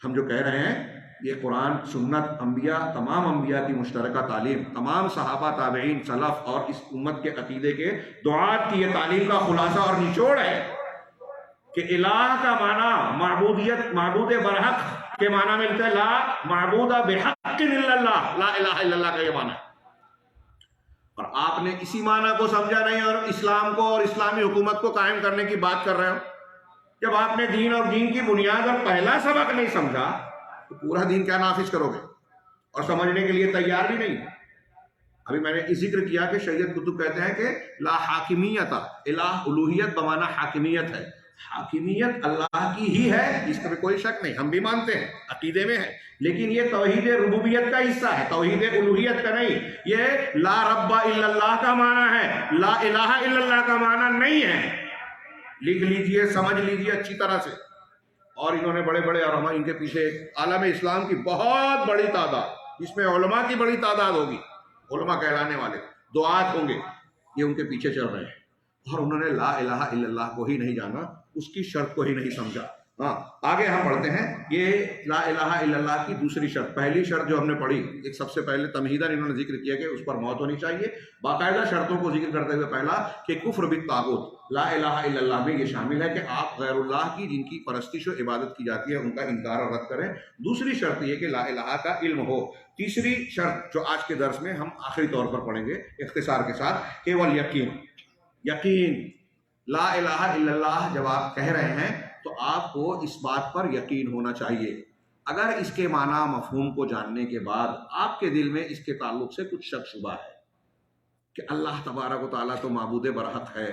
ہم جو کہہ رہے ہیں یہ قرآن، سنت، انبیاء، تمام انبیاء کی مشترکہ تعلیم، تمام صحابہ، تابعین، سلف اور اس امت کے عقیدے کے دعات کی یہ تعلیم کا خلاصہ اور نچوڑ ہے کہ الہ کا معنی معبودیت، معبود برحق کے معنی ملتا ہے. لا معبود بحق الا اللہ، لا الہ الا اللہ کا یہ معنی ہے. اور آپ نے اسی معنی کو سمجھا نہیں اور اسلام کو اور اسلامی حکومت کو قائم کرنے کی بات کر رہے ہو. جب آپ نے دین اور دین کی بنیاد اور پہلا سبق نہیں سمجھا تو پورا دین کیا نافذ کرو گے؟ اور سمجھنے کے لیے تیار بھی نہیں. ابھی میں نے ذکر کیا کہ سید قطب کہتے ہیں کہ لا حاکمیت، الہ الوہیت بمعنی حاکمیت ہے. حاکمیت اللہ کی ہی ہے، اس میں کوئی شک نہیں، ہم بھی مانتے ہیں، عقیدے میں ہے. لیکن یہ توحید ربوبیت کا حصہ ہے، توحید الوہیت کا نہیں. یہ لا رب الا اللہ کا معنی ہے، لا الہ الا اللہ کا معنی نہیں ہے. لکھ لیجئے، سمجھ لیجئے اچھی طرح سے. اور انہوں نے بڑے بڑے علماء، ان کے پیچھے عالم اسلام کی بہت بڑی تعداد، جس میں علماء کی بڑی تعداد ہوگی، علماء کہلانے والے دعات ہوں گے، یہ ان کے پیچھے چل رہے ہیں. اور انہوں نے لا الہ الا اللہ کو ہی نہیں جانا، اس کی شرط کو ہی نہیں سمجھا. آگے ہم پڑھتے ہیں. یہ لا الہ الا اللہ کی دوسری شرط، پہلی شرط جو ہم نے پڑھی، ایک سب سے پہلے تمہیداً انہوں نے ذکر کیا کہ اس پر موت ہونی چاہیے. باقاعدہ شرطوں کو ذکر کرتے ہوئے پہلا کہ کفر بالطاغوت، لا الہ الا اللہ میں یہ شامل ہے کہ آپ غیر اللہ کی جن کی پرستش و عبادت کی جاتی ہے ان کا انکار اور رد کریں. دوسری شرط یہ کہ لا الہ کا علم ہو. تیسری شرط جو آج کے درس میں ہم آخری طور پر پڑھیں گے اختصار کے ساتھ، کہ والیقین، یقین. لا الہ الا اللہ جب آپ کہہ رہے ہیں تو آپ کو اس بات پر یقین ہونا چاہیے. اگر اس کے معنی مفہوم کو جاننے کے بعد آپ کے دل میں اس کے تعلق سے کچھ شک شبہ ہے کہ اللہ تبارک و تعالیٰ تو معبود برحق ہے،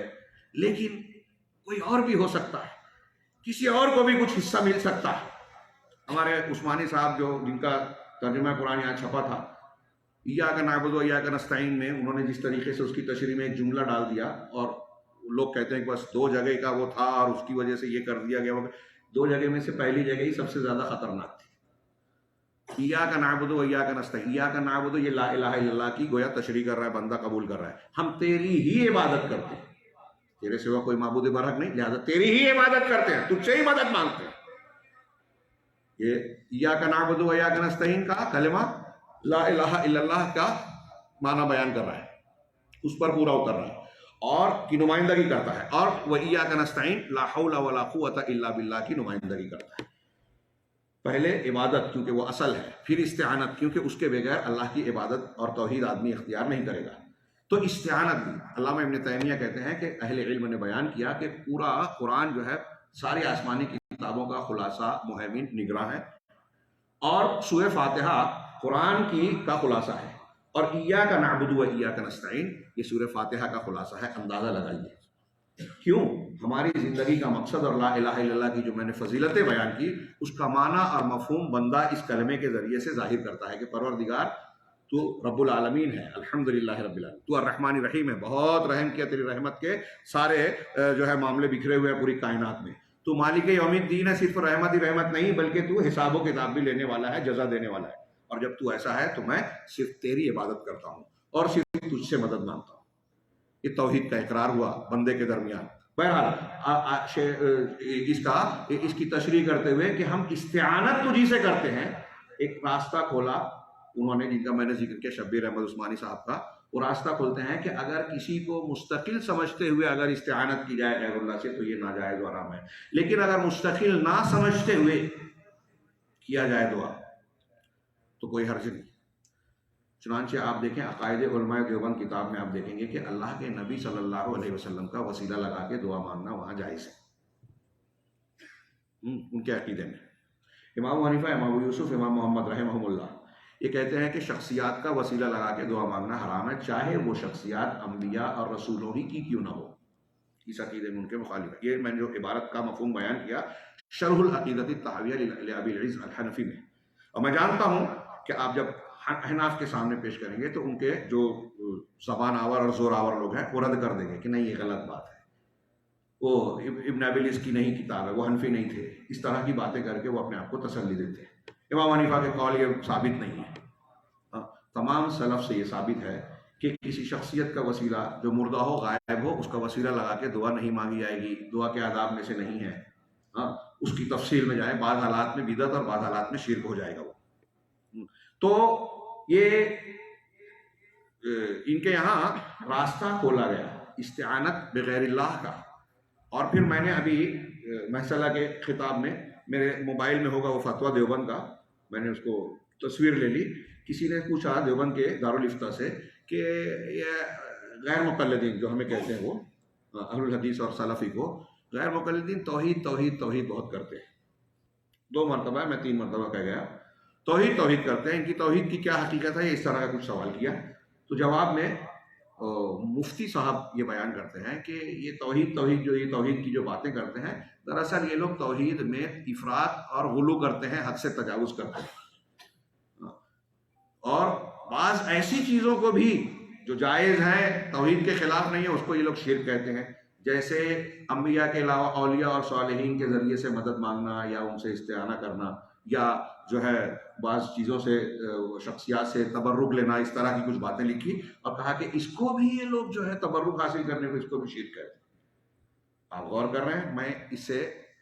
لیکن کوئی اور بھی ہو سکتا ہے، کسی اور کو بھی کچھ حصہ مل سکتا ہے. ہمارے عثمانی صاحب جو جن کا ترجمہ قرآن یہاں چھپا تھا، ایاک نعبد و ایاک نستعین میں انہوں نے جس طریقے سے اس کی تشریح میں ایک جملہ ڈال دیا، اور لوگ کہتے ہیں کہ بس 2 جگہ کا وہ تھا اور اس کی وجہ سے یہ کر دیا گیا. 2 جگہ میں سے پہلی جگہ ہی سب سے زیادہ خطرناک تھی. ایاک نعبد و ایاک نستعین، ایاک نعبد، یہ لا الہ الا اللہ کی گویا تشریح کر رہا ہے، بندہ قبول کر رہا ہے. ہم تیری ہی عبادت کرتے ہیں، تیرے سوا کوئی معبود برحق نہیں، لہذا تیری ہی عبادت کرتے ہیں، تجھ سے ہی مدد مانگتے ہیں. یہ ایاک نعبد و ایاک نستعین کا کلمہ لا الہ الا اللہ کا معنی بیان کر رہا ہے، اس پر پورا اتر رہا ہے اور کی نمائندگی کرتا ہے. اور وَإِيَّاكَ نَسْتَعِينُ لا حول ولا قوة الا باللہ کی نمائندگی کرتا ہے. پہلے عبادت کیونکہ وہ اصل ہے، پھر استعانت کیونکہ اس کے بغیر اللہ کی عبادت اور توحید آدمی اختیار نہیں کرے گا. تو استعانت بھی علامہ ابن تیمیہ کہتے ہیں کہ اہل علم نے بیان کیا کہ پورا قرآن جو ہے ساری آسمانی کتابوں کا خلاصہ، مہیمن، نگراں ہے، اور سورہ فاتحہ قرآن کی کا خلاصہ ہے، اور ایاک نعبد و ایاک نستعین یہ سورہ فاتحہ کا خلاصہ ہے. اندازہ لگائیے کیوں ہماری زندگی کا مقصد اور لا الہ الا اللہ کی جو میں نے فضیلتیں بیان کی اس کا معنی اور مفہوم بندہ اس کلمے کے ذریعے سے ظاہر کرتا ہے کہ پروردگار تو رب العالمین ہے، الحمدللہ رب العالمین، تو الرحمن الرحیم ہے، بہت رحم کیا، تیری رحمت کے سارے جو ہے معاملے بکھرے ہوئے ہیں پوری کائنات میں، تو مالک یوم الدین ہے، صرف رحمت ہی رحمت نہیں بلکہ تو حساب و کتاب بھی لینے والا ہے، جزا دینے والا ہے، اور جب تو ایسا ہے تو میں صرف تیری عبادت کرتا ہوں اور صرف تجھ سے مدد مانگتا ہوں۔ یہ توحید کا اقرار ہوا بندے کے درمیان۔ بہرحال اس کی تشریح کرتے ہوئے کہ ہم استعانت تجھی سے کرتے ہیں، ایک راستہ کھولا انہوں نے، جن کا میں نے ذکر کیا شبیر احمد عثمانی صاحب کا، وہ راستہ کھولتے ہیں کہ اگر کسی کو مستقل سمجھتے ہوئے اگر استعانت کی جائے غیر اللہ سے تو یہ ناجائز و حرام ہے، لیکن اگر مستقل نہ سمجھتے ہوئے کیا جائے دعا تو کوئی حرج نہیں۔ چنانچہ آپ دیکھیں عقائد علماء دیوبند کتاب میں آپ دیکھیں گے کہ اللہ کے نبی صلی اللہ علیہ وسلم کا وسیلہ لگا کے دعا مانگنا وہاں جائز ہے، ان کے عقیدے میں۔ امام حنیفہ، امام یوسف، امام محمد رحمہم اللہ یہ کہتے ہیں کہ شخصیات کا وسیلہ لگا کے دعا مانگنا حرام ہے، چاہے وہ شخصیات انبیاء اور رسولوں ہی کی کیوں نہ ہو، اس عقیدے میں ان کے مخالف ہے۔ یہ میں نے جو عبارت کا مفہوم بیان کیا شرح العقیدۃ الطحاویہ لابی العز الحنفی میں، اور میں جانتا ہوں کہ آپ جب احناف کے سامنے پیش کریں گے تو ان کے جو زبان آور اور زور آور لوگ ہیں وہ رد کر دیں گے کہ نہیں یہ غلط بات ہے، وہ ابن ابی العز کی نہیں کتاب ہے، وہ حنفی نہیں تھے، اس طرح کی باتیں کر کے وہ اپنے آپ کو تسلی دیتے ہیں۔ امام حنیفہ کے قول یہ ثابت نہیں ہے، تمام سلف سے یہ ثابت ہے کہ کسی شخصیت کا وسیلہ جو مردہ ہو غائب ہو اس کا وسیلہ لگا کے دعا نہیں مانگی جائے گی، دعا کے آداب میں سے نہیں ہے، اس کی تفصیل میں جائے، بعض حالات میں بدعت اور بعض حالات میں شرک ہو جائے گا وہ۔ تو یہ ان کے یہاں راستہ کھولا گیا استعانت بغیر اللہ کا، اور پھر میں نے ابھی محصلہ کے خطاب میں میرے موبائل میں ہوگا وہ فتویٰ دیوبند کا، میں نے اس کو تصویر لے لی، کسی نے پوچھا دیوبند کے دارالفتہ سے کہ یہ غیر مقلدین جو ہمیں کہتے ہیں وہ اہل الحدیث اور سلفی کو، غیر مقلدین توحید توحید توحید بہت کرتے ہیں، 2 مرتبہ میں 3 مرتبہ کہہ گیا توحید توحید کرتے ہیں، ان کی توحید کی کیا حقیقت ہے، اس طرح کا کچھ سوال کیا، تو جواب میں مفتی صاحب یہ بیان کرتے ہیں کہ یہ توحید توحید جو یہ توحید کی جو باتیں کرتے ہیں، دراصل یہ لوگ توحید میں افراط اور غلو کرتے ہیں، حد سے تجاوز کرتے ہیں، اور بعض ایسی چیزوں کو بھی جو جائز ہیں توحید کے خلاف نہیں ہے اس کو یہ لوگ شرک کہتے ہیں، جیسے انبیاء کے علاوہ اولیاء اور صالحین کے ذریعے سے مدد مانگنا یا ان سے استعانہ کرنا، یا جو ہے بعض چیزوں سے شخصیات سے تبرک لینا، اس طرح کی کچھ باتیں لکھی اور کہا کہ اس کو بھی یہ لوگ جو ہے تبرک حاصل کرنے کو اس کو بھی شرک کہتے ہیں۔ آپ غور کر رہے ہیں، میں اس سے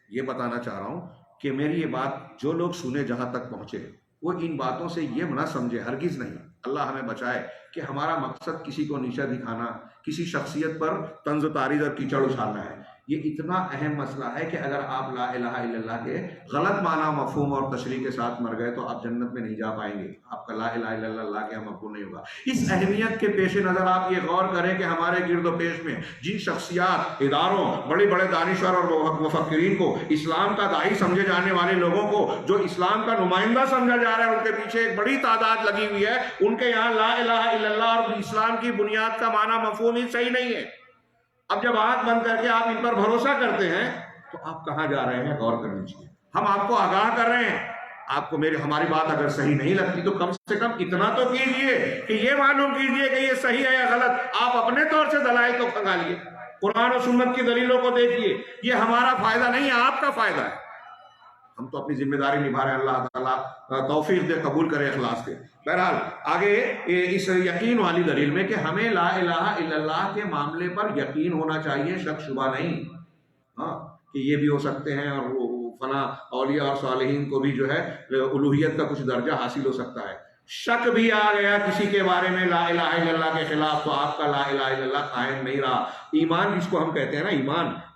یہ بتانا چاہ رہا ہوں کہ میری یہ بات جو لوگ سنے جہاں تک پہنچے وہ ان باتوں سے یہ نہ سمجھے، ہرگز نہیں، اللہ ہمیں بچائے کہ ہمارا مقصد کسی کو نیچا دکھانا، کسی شخصیت پر طنز و تاریض اور کیچڑ اچھالنا ہے۔ یہ اتنا اہم مسئلہ ہے کہ اگر آپ لا الہ الا اللہ کے غلط معنی مفہوم اور تشریح کے ساتھ مر گئے تو آپ جنت میں نہیں جا پائیں گے، آپ کا لا الہ الا اللہ کے یہاں مقبول نہیں ہوگا۔ اس اہمیت کے پیش نظر آپ یہ غور کریں کہ ہمارے گرد و پیش میں جن شخصیات، اداروں، بڑے بڑے دانشور اور مفکرین کو، اسلام کا داعی سمجھے جانے والے لوگوں کو جو اسلام کا نمائندہ سمجھا جا رہا ہے، ان کے پیچھے ایک بڑی تعداد لگی ہوئی ہے، ان کے یہاں لا الہ الا اللہ اور اسلام کی بنیاد کا معنی مفہوم ہی صحیح نہیں ہے۔ اب جب آنکھ بند کر کے آپ ان پر بھروسہ کرتے ہیں تو آپ کہاں جا رہے ہیں، غور کرنی چاہیے۔ ہم آپ کو آگاہ کر رہے ہیں، آپ کو ہماری بات اگر صحیح نہیں لگتی تو کم سے کم اتنا تو کیجئے کہ یہ معلوم کیجئے کہ یہ صحیح ہے یا غلط۔ آپ اپنے طور سے دلائل کو کھنگالیے، قرآن و سنت کی دلیلوں کو دیکھیے، یہ ہمارا فائدہ نہیں ہے، آپ کا فائدہ ہے۔ ہم تو اپنی ذمہ داری نبھا رہے ہیں، اللہ تعالیٰ توفیق دے، قبول کرے اخلاص کے۔ بہرحال آگے اس یقین والی دلیل میں کہ ہمیں لا الہ الا اللہ کے معاملے پر یقین ہونا چاہیے، شک شبہ نہیں، کہ یہ بھی ہو سکتے ہیں اور فلاں اولیاء اور صالحین کو بھی جو ہے الوہیت کا کچھ درجہ حاصل ہو سکتا ہے۔ شک بھی آ گیا کسی کے بارے میں لا الہ الا اللہ کے خلاف تو آپ کا لا الہ الا اللہ قائم نہیں رہا۔ ایمان جس کو ہم کہتے ہیں نا،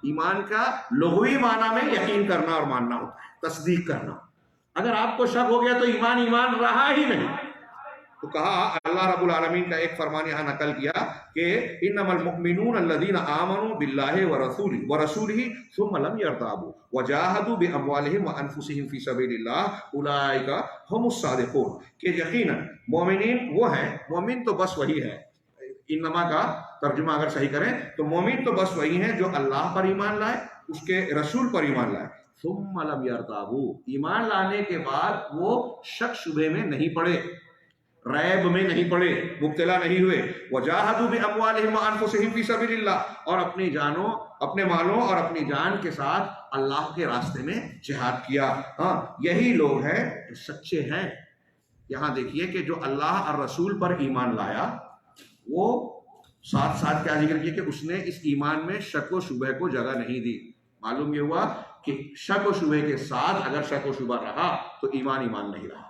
ایمان کا لغوی معنی میں یقین کرنا اور ماننا ہوتا ہے، تصدیق کرنا۔ اگر آپ کو شک ہو گیا تو ایمان رہا ہی نہیں۔ تو کہا اللہ رب العالمین کا ایک فرمان یہاں نقل کیا کہ انما المؤمنون الذین آمنوا باللہ ورسولہ ثم لم یرتابوا وجاہدوا باموالہم وانفسہم فی سبیل اللہ اولئک هم الصادقون، کہ یقینا مومنین وہ ہیں، مومن تو بس وہی ہے، انما کا ترجمہ اگر صحیح کریں تو مومن تو بس وہی ہیں جو اللہ پر ایمان لائے، اس کے رسول پر ایمان لائے، ثم لم یرتابوا، ایمان لانے کے بعد وہ شک شبے میں نہیں پڑے۔ ریب میں نہیں پڑے، مبتلا نہیں ہوئے. وجاہدوا باموالہم وانفسہم فی سبیل اللہ، اور اپنی جانوں، اپنے مالوں اور اپنی جان کے ساتھ اللہ کے راستے میں جہاد کیا. ہاں، یہی لوگ ہیں جو سچے ہیں. یہاں دیکھیے کہ جو اللہ اور رسول پر ایمان لایا، وہ ساتھ ساتھ کیا ذکر کیا کہ اس نے اس ایمان میں شک و شبہ کو جگہ نہیں دی. معلوم یہ ہوا کہ شک و شبہ کے ساتھ اگر شک و شبہ رہا تو ایمان نہیں رہا.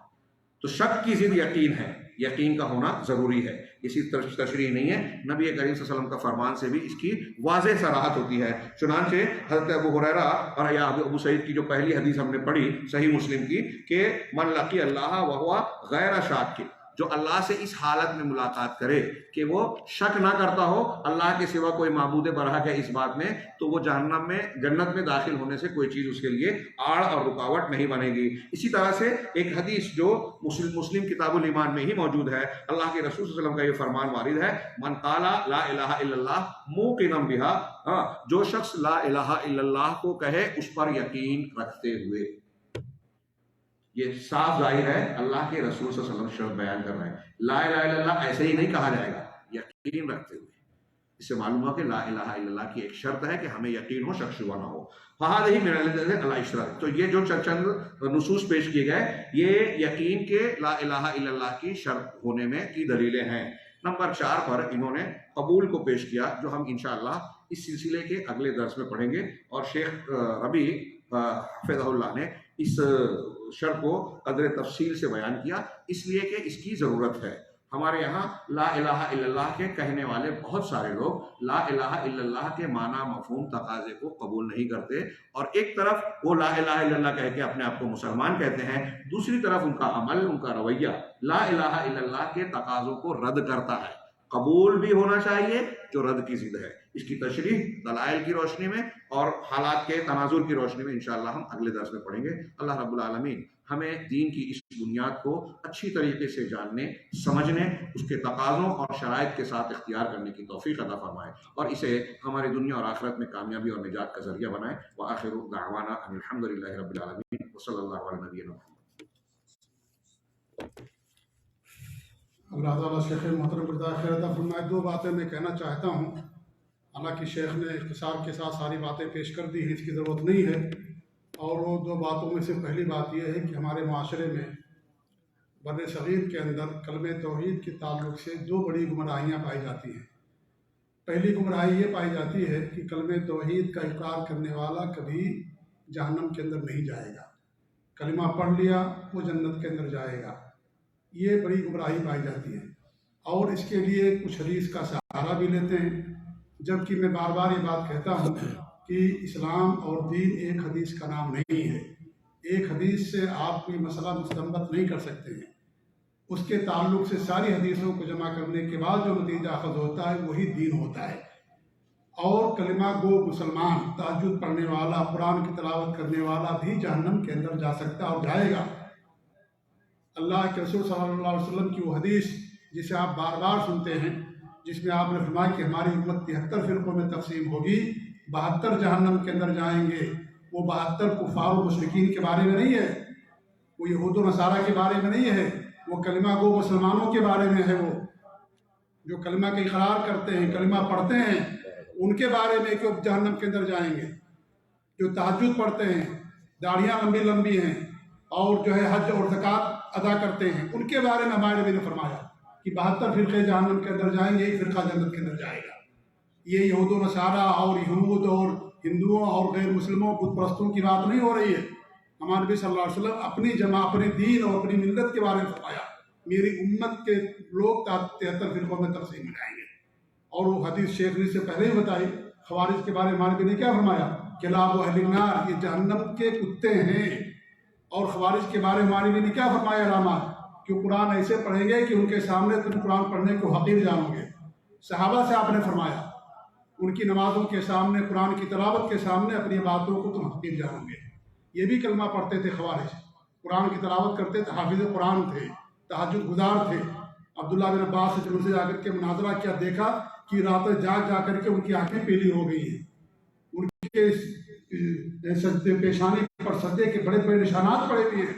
تو شک کی ضد یقین ہے، یقین کا ہونا ضروری ہے، اسی تشریح نہیں ہے. نبی کریم صلی اللہ علیہ وسلم کا فرمان سے بھی اس کی واضح صراحت ہوتی ہے. چنانچہ حضرت ابو ہریرہ اور یا ابو سعید کی جو پہلی حدیث ہم نے پڑھی صحیح مسلم کی کہ من لقی اللہ وہو غیر شاک، جو اللہ سے اس حالت میں ملاقات کرے کہ وہ شک نہ کرتا ہو اللہ کے سوا کوئی معبود برحق ہے اس بات میں، تو وہ جہنم میں، جنت میں داخل ہونے سے کوئی چیز اس کے لیے آڑ اور رکاوٹ نہیں بنے گی. اسی طرح سے ایک حدیث جو مسلم کتاب الایمان میں ہی موجود ہے، اللہ کے رسول صلی اللہ علیہ وسلم کا یہ فرمان وارد ہے، من قال لا الہ الا اللہ موقنا بها، جو شخص لا الہ الا اللہ کو کہے اس پر یقین رکھتے ہوئے. یہ صاف ظاہر ہے اللہ کے رسول صلی اللہ علیہ وسلم شرط بیان کر رہے ہیں. لا الہ الا اللہ ایسے ہی نہیں کہا جائے گا، یقین رکھتے ہوئے. اس سے معلوم ہوا کہ لا الہ الا اللہ کی ایک شرط ہے کہ ہمیں یقین ہو، شک شبہ نہ ہو. فہذہ من الاشراط، تو یہ جو چند نصوص پیش کیے گئے یہ یقین کے لا الہ الا اللہ کی شرط ہونے میں کی دلیلیں ہیں. نمبر 4 پر انہوں نے قبول کو پیش کیا، جو ہم انشاءاللہ اس سلسلے کے اگلے درس میں پڑھیں گے. اور شیخ ربیع حفظہ اللہ نے اس شرط کو قدر تفصیل سے بیان کیا، اس لیے کہ اس کی ضرورت ہے. ہمارے یہاں لا الہ الا اللہ کے کہنے والے بہت سارے لوگ لا الہ الا اللہ کے معنی، مفہوم، تقاضے کو قبول نہیں کرتے، اور ایک طرف وہ لا الہ الا اللہ کہہ کے اپنے آپ کو مسلمان کہتے ہیں، دوسری طرف ان کا عمل، ان کا رویہ لا الہ الا اللہ کے تقاضوں کو رد کرتا ہے. قبول بھی ہونا چاہیے جو رد کی ضد ہے. اس کی تشریح دلائل کی روشنی میں اور حالات کے تناظر کی روشنی میں انشاءاللہ ہم اگلے درس میں پڑھیں گے. اللہ رب العالمین ہمیں دین کی اس بنیاد کو اچھی طریقے سے جاننے، سمجھنے، اس کے تقاضوں اور شرائط کے ساتھ اختیار کرنے کی توفیق عطا فرمائے، اور اسے ہماری دنیا اور آخرت میں کامیابی اور نجات کا ذریعہ بنائے. وآخر دعوانا ان الحمد للہ رب العالمین وصلی اللہ علیہ نبینا محمد. اللہ تعالیٰ شیخ محترم کو جزائے خیر عطا فرمائے. 2 باتیں میں کہنا چاہتا ہوں، حالانکہ شیخ نے اختصار کے ساتھ ساری باتیں پیش کر دی ہیں، اس کی ضرورت نہیں ہے. اور وہ 2 باتوں میں سے پہلی بات یہ ہے کہ ہمارے معاشرے میں بر صغیر کے اندر کلمہ توحید کے تعلق سے 2 بڑی گمراہیاں پائی جاتی ہیں. پہلی گمراہی یہ پائی جاتی ہے کہ کلمہ توحید کا اقرار کرنے والا کبھی جہنم کے اندر نہیں جائے گا، کلمہ پڑھ لیا وہ جنت کے اندر جائے گا. یہ بڑی گمراہی پائی جاتی ہے، اور اس کے لیے کچھ حدیث کا سہارا بھی لیتے ہیں. جبکہ میں بار بار یہ بات کہتا ہوں کہ اسلام اور دین ایک حدیث کا نام نہیں ہے. ایک حدیث سے آپ کوئی مسئلہ مستنبط نہیں کر سکتے ہیں. اس کے تعلق سے ساری حدیثوں کو جمع کرنے کے بعد جو نتیجہ اخذ ہوتا ہے وہی دین ہوتا ہے. اور کلمہ گو مسلمان، تہجد پڑھنے والا، قرآن کی تلاوت کرنے والا بھی جہنم کے اندر جا سکتا اور جائے گا. اللہ کے رسول صلی اللہ علیہ وسلم کی وہ حدیث جسے آپ بار بار سنتے ہیں، جس میں آپ نے فرمایا کہ ہماری امت 73 فرقوں میں تقسیم ہوگی، 72 جہنم کے اندر جائیں گے. وہ 72 کفار و مشرکین کے بارے میں نہیں ہے، وہ یہود و نصارہ کے بارے میں نہیں ہے، وہ کلمہ گو مسلمانوں کے بارے میں ہے. وہ جو کلمہ کا اقرار کرتے ہیں، کلمہ پڑھتے ہیں، ان کے بارے میں کہ وہ جہنم کے اندر جائیں گے. جو تہجد پڑھتے ہیں، داڑھیاں لمبی لمبی ہیں، اور جو ہے حج اور زکوٰۃ ادا کرتے ہیں، ان کے بارے میں ہمارے نبی نے فرمایا کہ 72 فرقے جہنم کے اندر جائیں گے، ایک فرقہ جنت کے اندر جائے گا. یہ یہود و نصارہ اور یہود اور ہندوؤں اور غیر مسلموں، بت پرستوں کی بات نہیں ہو رہی ہے. ہمارے نبی صلی اللہ علیہ وسلم اپنی جماعت، اپنے دین اور اپنی ملت کے بارے میں فرمایا میری امت کے لوگ 73 فرقوں میں تقسیم ہو جائیں گے. اور وہ حدیث شیخ نے سے پہلے ہی بتائی. خوارج کے بارے میں ہمارے نبی نے کیا فرمایا؟ کلاب و اہل النار، یہ جہنم کے کتے ہیں. اور خوارج کے بارے میں ہمارے نبی نے کیا فرمایا؟ علامات کہ قرآن ایسے پڑھیں گے کہ ان کے سامنے تم قرآن پڑھنے کو حقیر جانو گے. صحابہ سے آپ نے فرمایا ان کی نمازوں کے سامنے، قرآن کی تلاوت کے سامنے اپنی باتوں کو تم حقیر جانو گے. یہ بھی کلمہ پڑھتے تھے خوارج، قرآن کی تلاوت کرتے تھے، حافظ قرآن تھے، تہجد گزار تھے. عبداللہ بن عباس سے جب سے جا کر کے مناظرہ کیا، دیکھا کہ راتیں جا کر کے ان کی آنکھیں پیلی ہو گئی ہیں. ان کے سجدے، پیشانی پر سجدے کے بڑے بڑے نشانات پڑے ہوئے ہیں.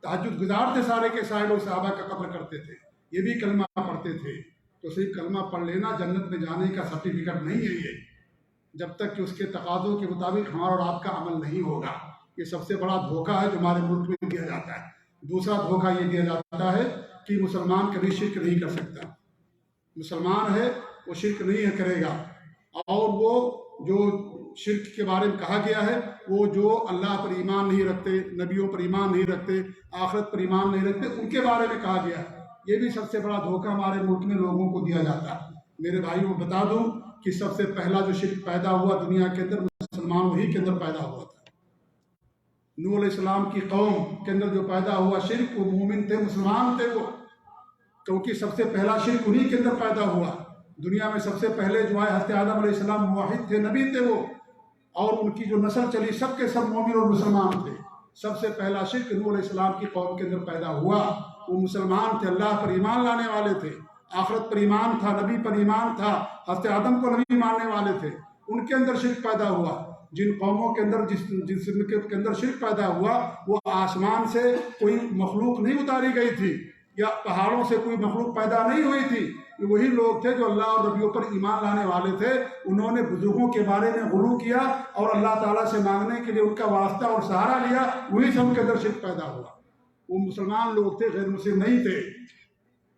تہجد گزار تھے، سارے کے سارے لوگ صحابہ کا قدر کرتے تھے. یہ بھی کلمہ پڑھتے تھے. تو صرف کلمہ پڑھ لینا جنت میں جانے کا سرٹیفکیٹ نہیں ہے یہ، جب تک کہ اس کے تقاضوں کے مطابق ہمارا اور آپ کا عمل نہیں ہوگا. یہ سب سے بڑا دھوکہ ہے جو ہمارے ملک میں دیا جاتا ہے. دوسرا دھوکہ یہ دیا جاتا ہے کہ مسلمان کبھی شرک نہیں کر سکتا. مسلمان ہے وہ شرک نہیں کرے گا، اور وہ جو شرک کے بارے میں کہا گیا ہے وہ جو اللہ پر ایمان نہیں رکھتے، نبیوں پر ایمان نہیں رکھتے، آخرت پر ایمان نہیں رکھتے، ان کے بارے میں کہا گیا ہے. یہ بھی سب سے بڑا دھوکہ ہمارے ملک میں لوگوں کو دیا جاتا ہے. میرے بھائیوں کو بتا دوں کہ سب سے پہلا جو شرک پیدا ہوا دنیا کے اندر مسلمان وہی کے اندر پیدا ہوا تھا. نوح علیہ السلام کی قوم کے اندر جو پیدا ہوا شرک، وہ مومن تھے، مسلمان تھے وہ، کیونکہ سب سے پہلا شرک انہی کے اندر پیدا ہوا. دنیا میں سب سے پہلے جو ہے حضرت آدم علیہ السلام موحد تھے، نبی تھے وہ، اور ان کی جو نسل چلی سب کے سب مومن اور مسلمان تھے. سب سے پہلا شرک نوح علیہ السلام کی قوم کے اندر پیدا ہوا. وہ مسلمان تھے، اللہ پر ایمان لانے والے تھے، آخرت پر ایمان تھا، نبی پر ایمان تھا، حضرت آدم کو نبی ماننے والے تھے. ان کے اندر شرک پیدا ہوا. جن قوموں کے اندر جس کے اندر شرک پیدا ہوا وہ آسمان سے کوئی مخلوق نہیں اتاری گئی تھی، یا پہاڑوں سے کوئی مخلوق پیدا نہیں ہوئی تھی. یہ وہی لوگ تھے جو اللہ اور نبیوں پر ایمان لانے والے تھے. انہوں نے بزرگوں کے بارے میں غلو کیا اور اللہ تعالیٰ سے مانگنے کے لیے ان کا واسطہ اور سہارا لیا. وہی سے ان کے اندر شرک پیدا ہوا. وہ مسلمان لوگ تھے، غیر مسلم نہیں تھے،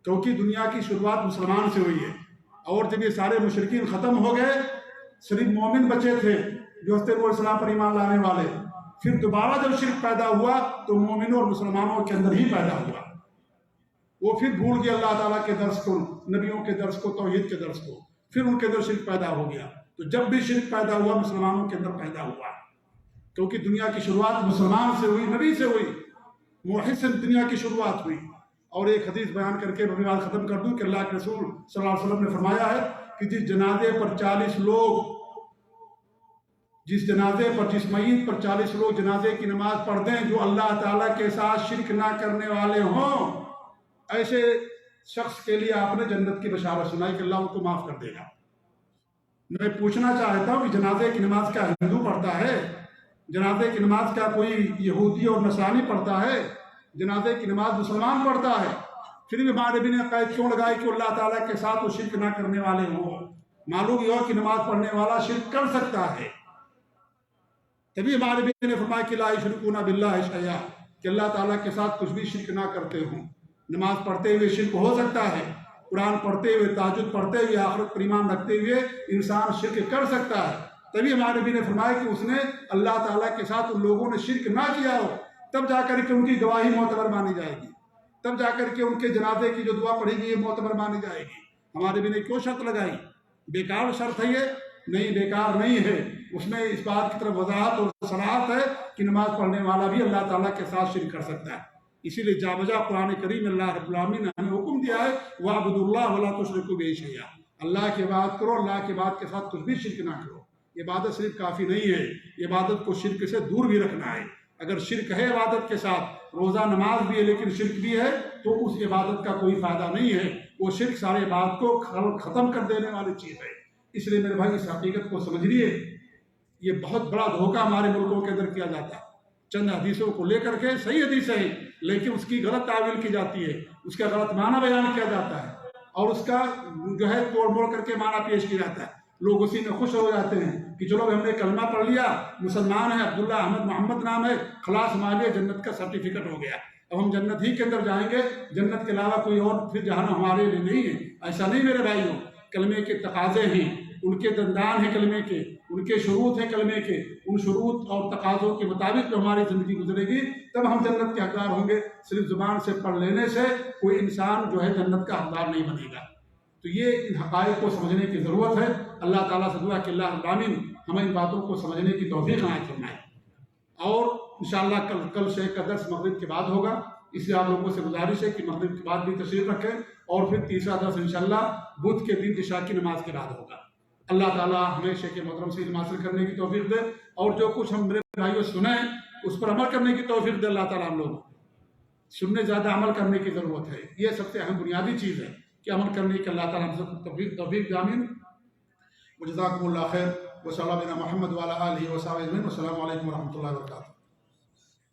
کیونکہ دنیا کی شروعات مسلمان سے ہوئی ہے. اور جب یہ سارے مشرکین ختم ہو گئے، صرف مومن بچے تھے جو حضرت نوح علیہ السلام پر ایمان لانے والے. پھر دوبارہ جب شرک پیدا ہوا تو مومنوں اور مسلمانوں کے اندر ہی پیدا ہوا. وہ پھر بھول گئے اللہ تعالیٰ کے درس کو، نبیوں کے درس کو، توحید کے درس کو. پھر ان کے اندر شرک پیدا ہو گیا. تو جب بھی شرک پیدا ہوا مسلمانوں کے اندر پیدا ہوا، کیونکہ دنیا کی شروعات مسلمان سے ہوئی، نبی سے ہوئی، موحد سے دنیا کی شروعات ہوئی. اور ایک حدیث بیان کر کے میں بات ختم کر دوں کہ اللہ کے رسول صلی اللہ علیہ وسلم نے فرمایا ہے کہ جس جنازے پر 40 لوگ، جس میت پر 40 لوگ جنازے کی نماز پڑھ دیں جو اللہ تعالیٰ کے ساتھ شرک نہ کرنے والے ہوں، ایسے شخص کے لیے آپ نے جنت کی بشارت سنائی کہ اللہ ان کو معاف کر دے گا. میں پوچھنا چاہتا ہوں کہ جنازے کی نماز کیا ہندو پڑھتا ہے؟ جنازے کی نماز کیا کوئی یہودی اور نصرانی پڑھتا ہے؟ جنازے کی نماز مسلمان پڑھتا ہے. پھر بھی ہمارے نبی نے قید کیوں لگائی کہ اللہ تعالیٰ کے ساتھ وہ شرک نہ کرنے والے ہوں؟ معلوم یہ ہو کہ نماز پڑھنے والا شرک کر سکتا ہے. تبھی ہمارے نبی نے فرمایا کہ لا یشرکون باللہ شیئا، کہ اللہ تعالیٰ کے ساتھ کچھ بھی شرک نہ کرتے ہوں. نماز پڑھتے ہوئے شرک ہو سکتا ہے، قرآن پڑھتے ہوئے، تہجد پڑھتے ہوئے، آخرت پر ایمان رکھتے ہوئے انسان شرک کر سکتا ہے. تبھی ہمارے نبی نے فرمایا کہ اس نے اللہ تعالیٰ کے ساتھ ان لوگوں نے شرک نہ کیا ہو، تب جا کر کے ان کی گواہی معتبر مانی جائے گی، تب جا کر کے ان کے جنازے کی جو دعا پڑھی گئی یہ معتبر مانی جائے گی. ہمارے نبی نے کیوں شرط لگائی؟ بیکار شرط ہے یہ؟ نہیں، بیکار نہیں ہے. اس میں اس بات کی طرف وضاحت اور صراحت ہے کہ نماز پڑھنے والا بھی اللہ تعالیٰ کے ساتھ شرک کر سکتا ہے. اسی لیے جا بجا قرآن کریم اللہ رب العالمین نے ہمیں حکم دیا ہے وَاعْبُدُوا اللَّهَ وَلَا تُشْرِكُوا بِهِ شَيْئًا، اللہ کی عبادت کرو، اللہ کی عبادت کے ساتھ کچھ بھی شرک نہ کرو. عبادت صرف کافی نہیں ہے، عبادت کو شرک سے دور بھی رکھنا ہے. اگر شرک ہے عبادت کے ساتھ، روزہ نماز بھی ہے لیکن شرک بھی ہے، تو اس عبادت کا کوئی فائدہ نہیں ہے. وہ شرک سارے عبادت کو ختم کر دینے والی چیز ہے. اس لیے میرے بھائی اس حقیقت کو سمجھ لیے. یہ بہت بڑا دھوکہ ہمارے ملکوں کے اندر کیا جاتا ہے. چند حدیثوں کو لے کر کے صحیح حدیث ہے لیکن اس کی غلط تعویل کی جاتی ہے، اس کا غلط معنی بیان کیا جاتا ہے، اور اس کا جو ہے توڑ موڑ کر کے معنی پیش کیا جاتا ہے. لوگ اسی میں خوش ہو جاتے ہیں کہ چلو ہم نے کلمہ پڑھ لیا، مسلمان ہے، عبداللہ احمد محمد نام ہے، خلاص ہمارے لیے جنت کا سرٹیفکیٹ ہو گیا، اب ہم جنت ہی کے اندر جائیں گے، جنت کے علاوہ کوئی اور پھر جہنم ہمارے لیے نہیں ہے. ایسا نہیں میرے بھائیوں. کلمے کے تقاضے ہیں، ان کے دندان ہیں کلمے کے، ان کے شروط ہیں کلمے کے. ان شروط اور تقاضوں کے مطابق جو ہماری زندگی گزرے گی تب ہم جنت کے حقدار ہوں گے. صرف زبان سے پڑھ لینے سے کوئی انسان جو ہے جنت کا حقدار نہیں بنے گا. تو یہ ان حقائق کو سمجھنے کی ضرورت ہے. اللہ تعالیٰ سے دعا کہ اللہ رب العالمین ہمیں ان باتوں کو سمجھنے کی توفیق عنایت فرمائے. اور انشاءاللہ کل شیخ کا درس مغرب کے بعد ہوگا، اس لیے آپ لوگوں سے گزارش ہے کہ مغرب کے بعد بھی تشریف رکھیں، اور پھر تیسرا درس انشاءاللہ بدھ کے دن عشاء کی نماز کے بعد ہوگا. اللہ تعالیٰ ہمیں شیخ محترم سے علم حاصل کرنے کی توفیق دے، اور جو کچھ ہم میرے بھائیوں سنیں اس پر عمل کرنے کی توفیق دے. اللہ تعالیٰ ہم لوگ سننے زیادہ عمل کرنے کی ضرورت ہے. یہ سب سے اہم بنیادی چیز ہے کہ عمل کرنے کی اللہ تعالیٰ ہم سب توفیق دے. آمین. وجزاکم اللہ خیر. وصلی اللہ علی محمد وعلی آلہ وصحبہ اجمعین. والسلام علیکم ورحمۃ اللہ وبرکاتہ.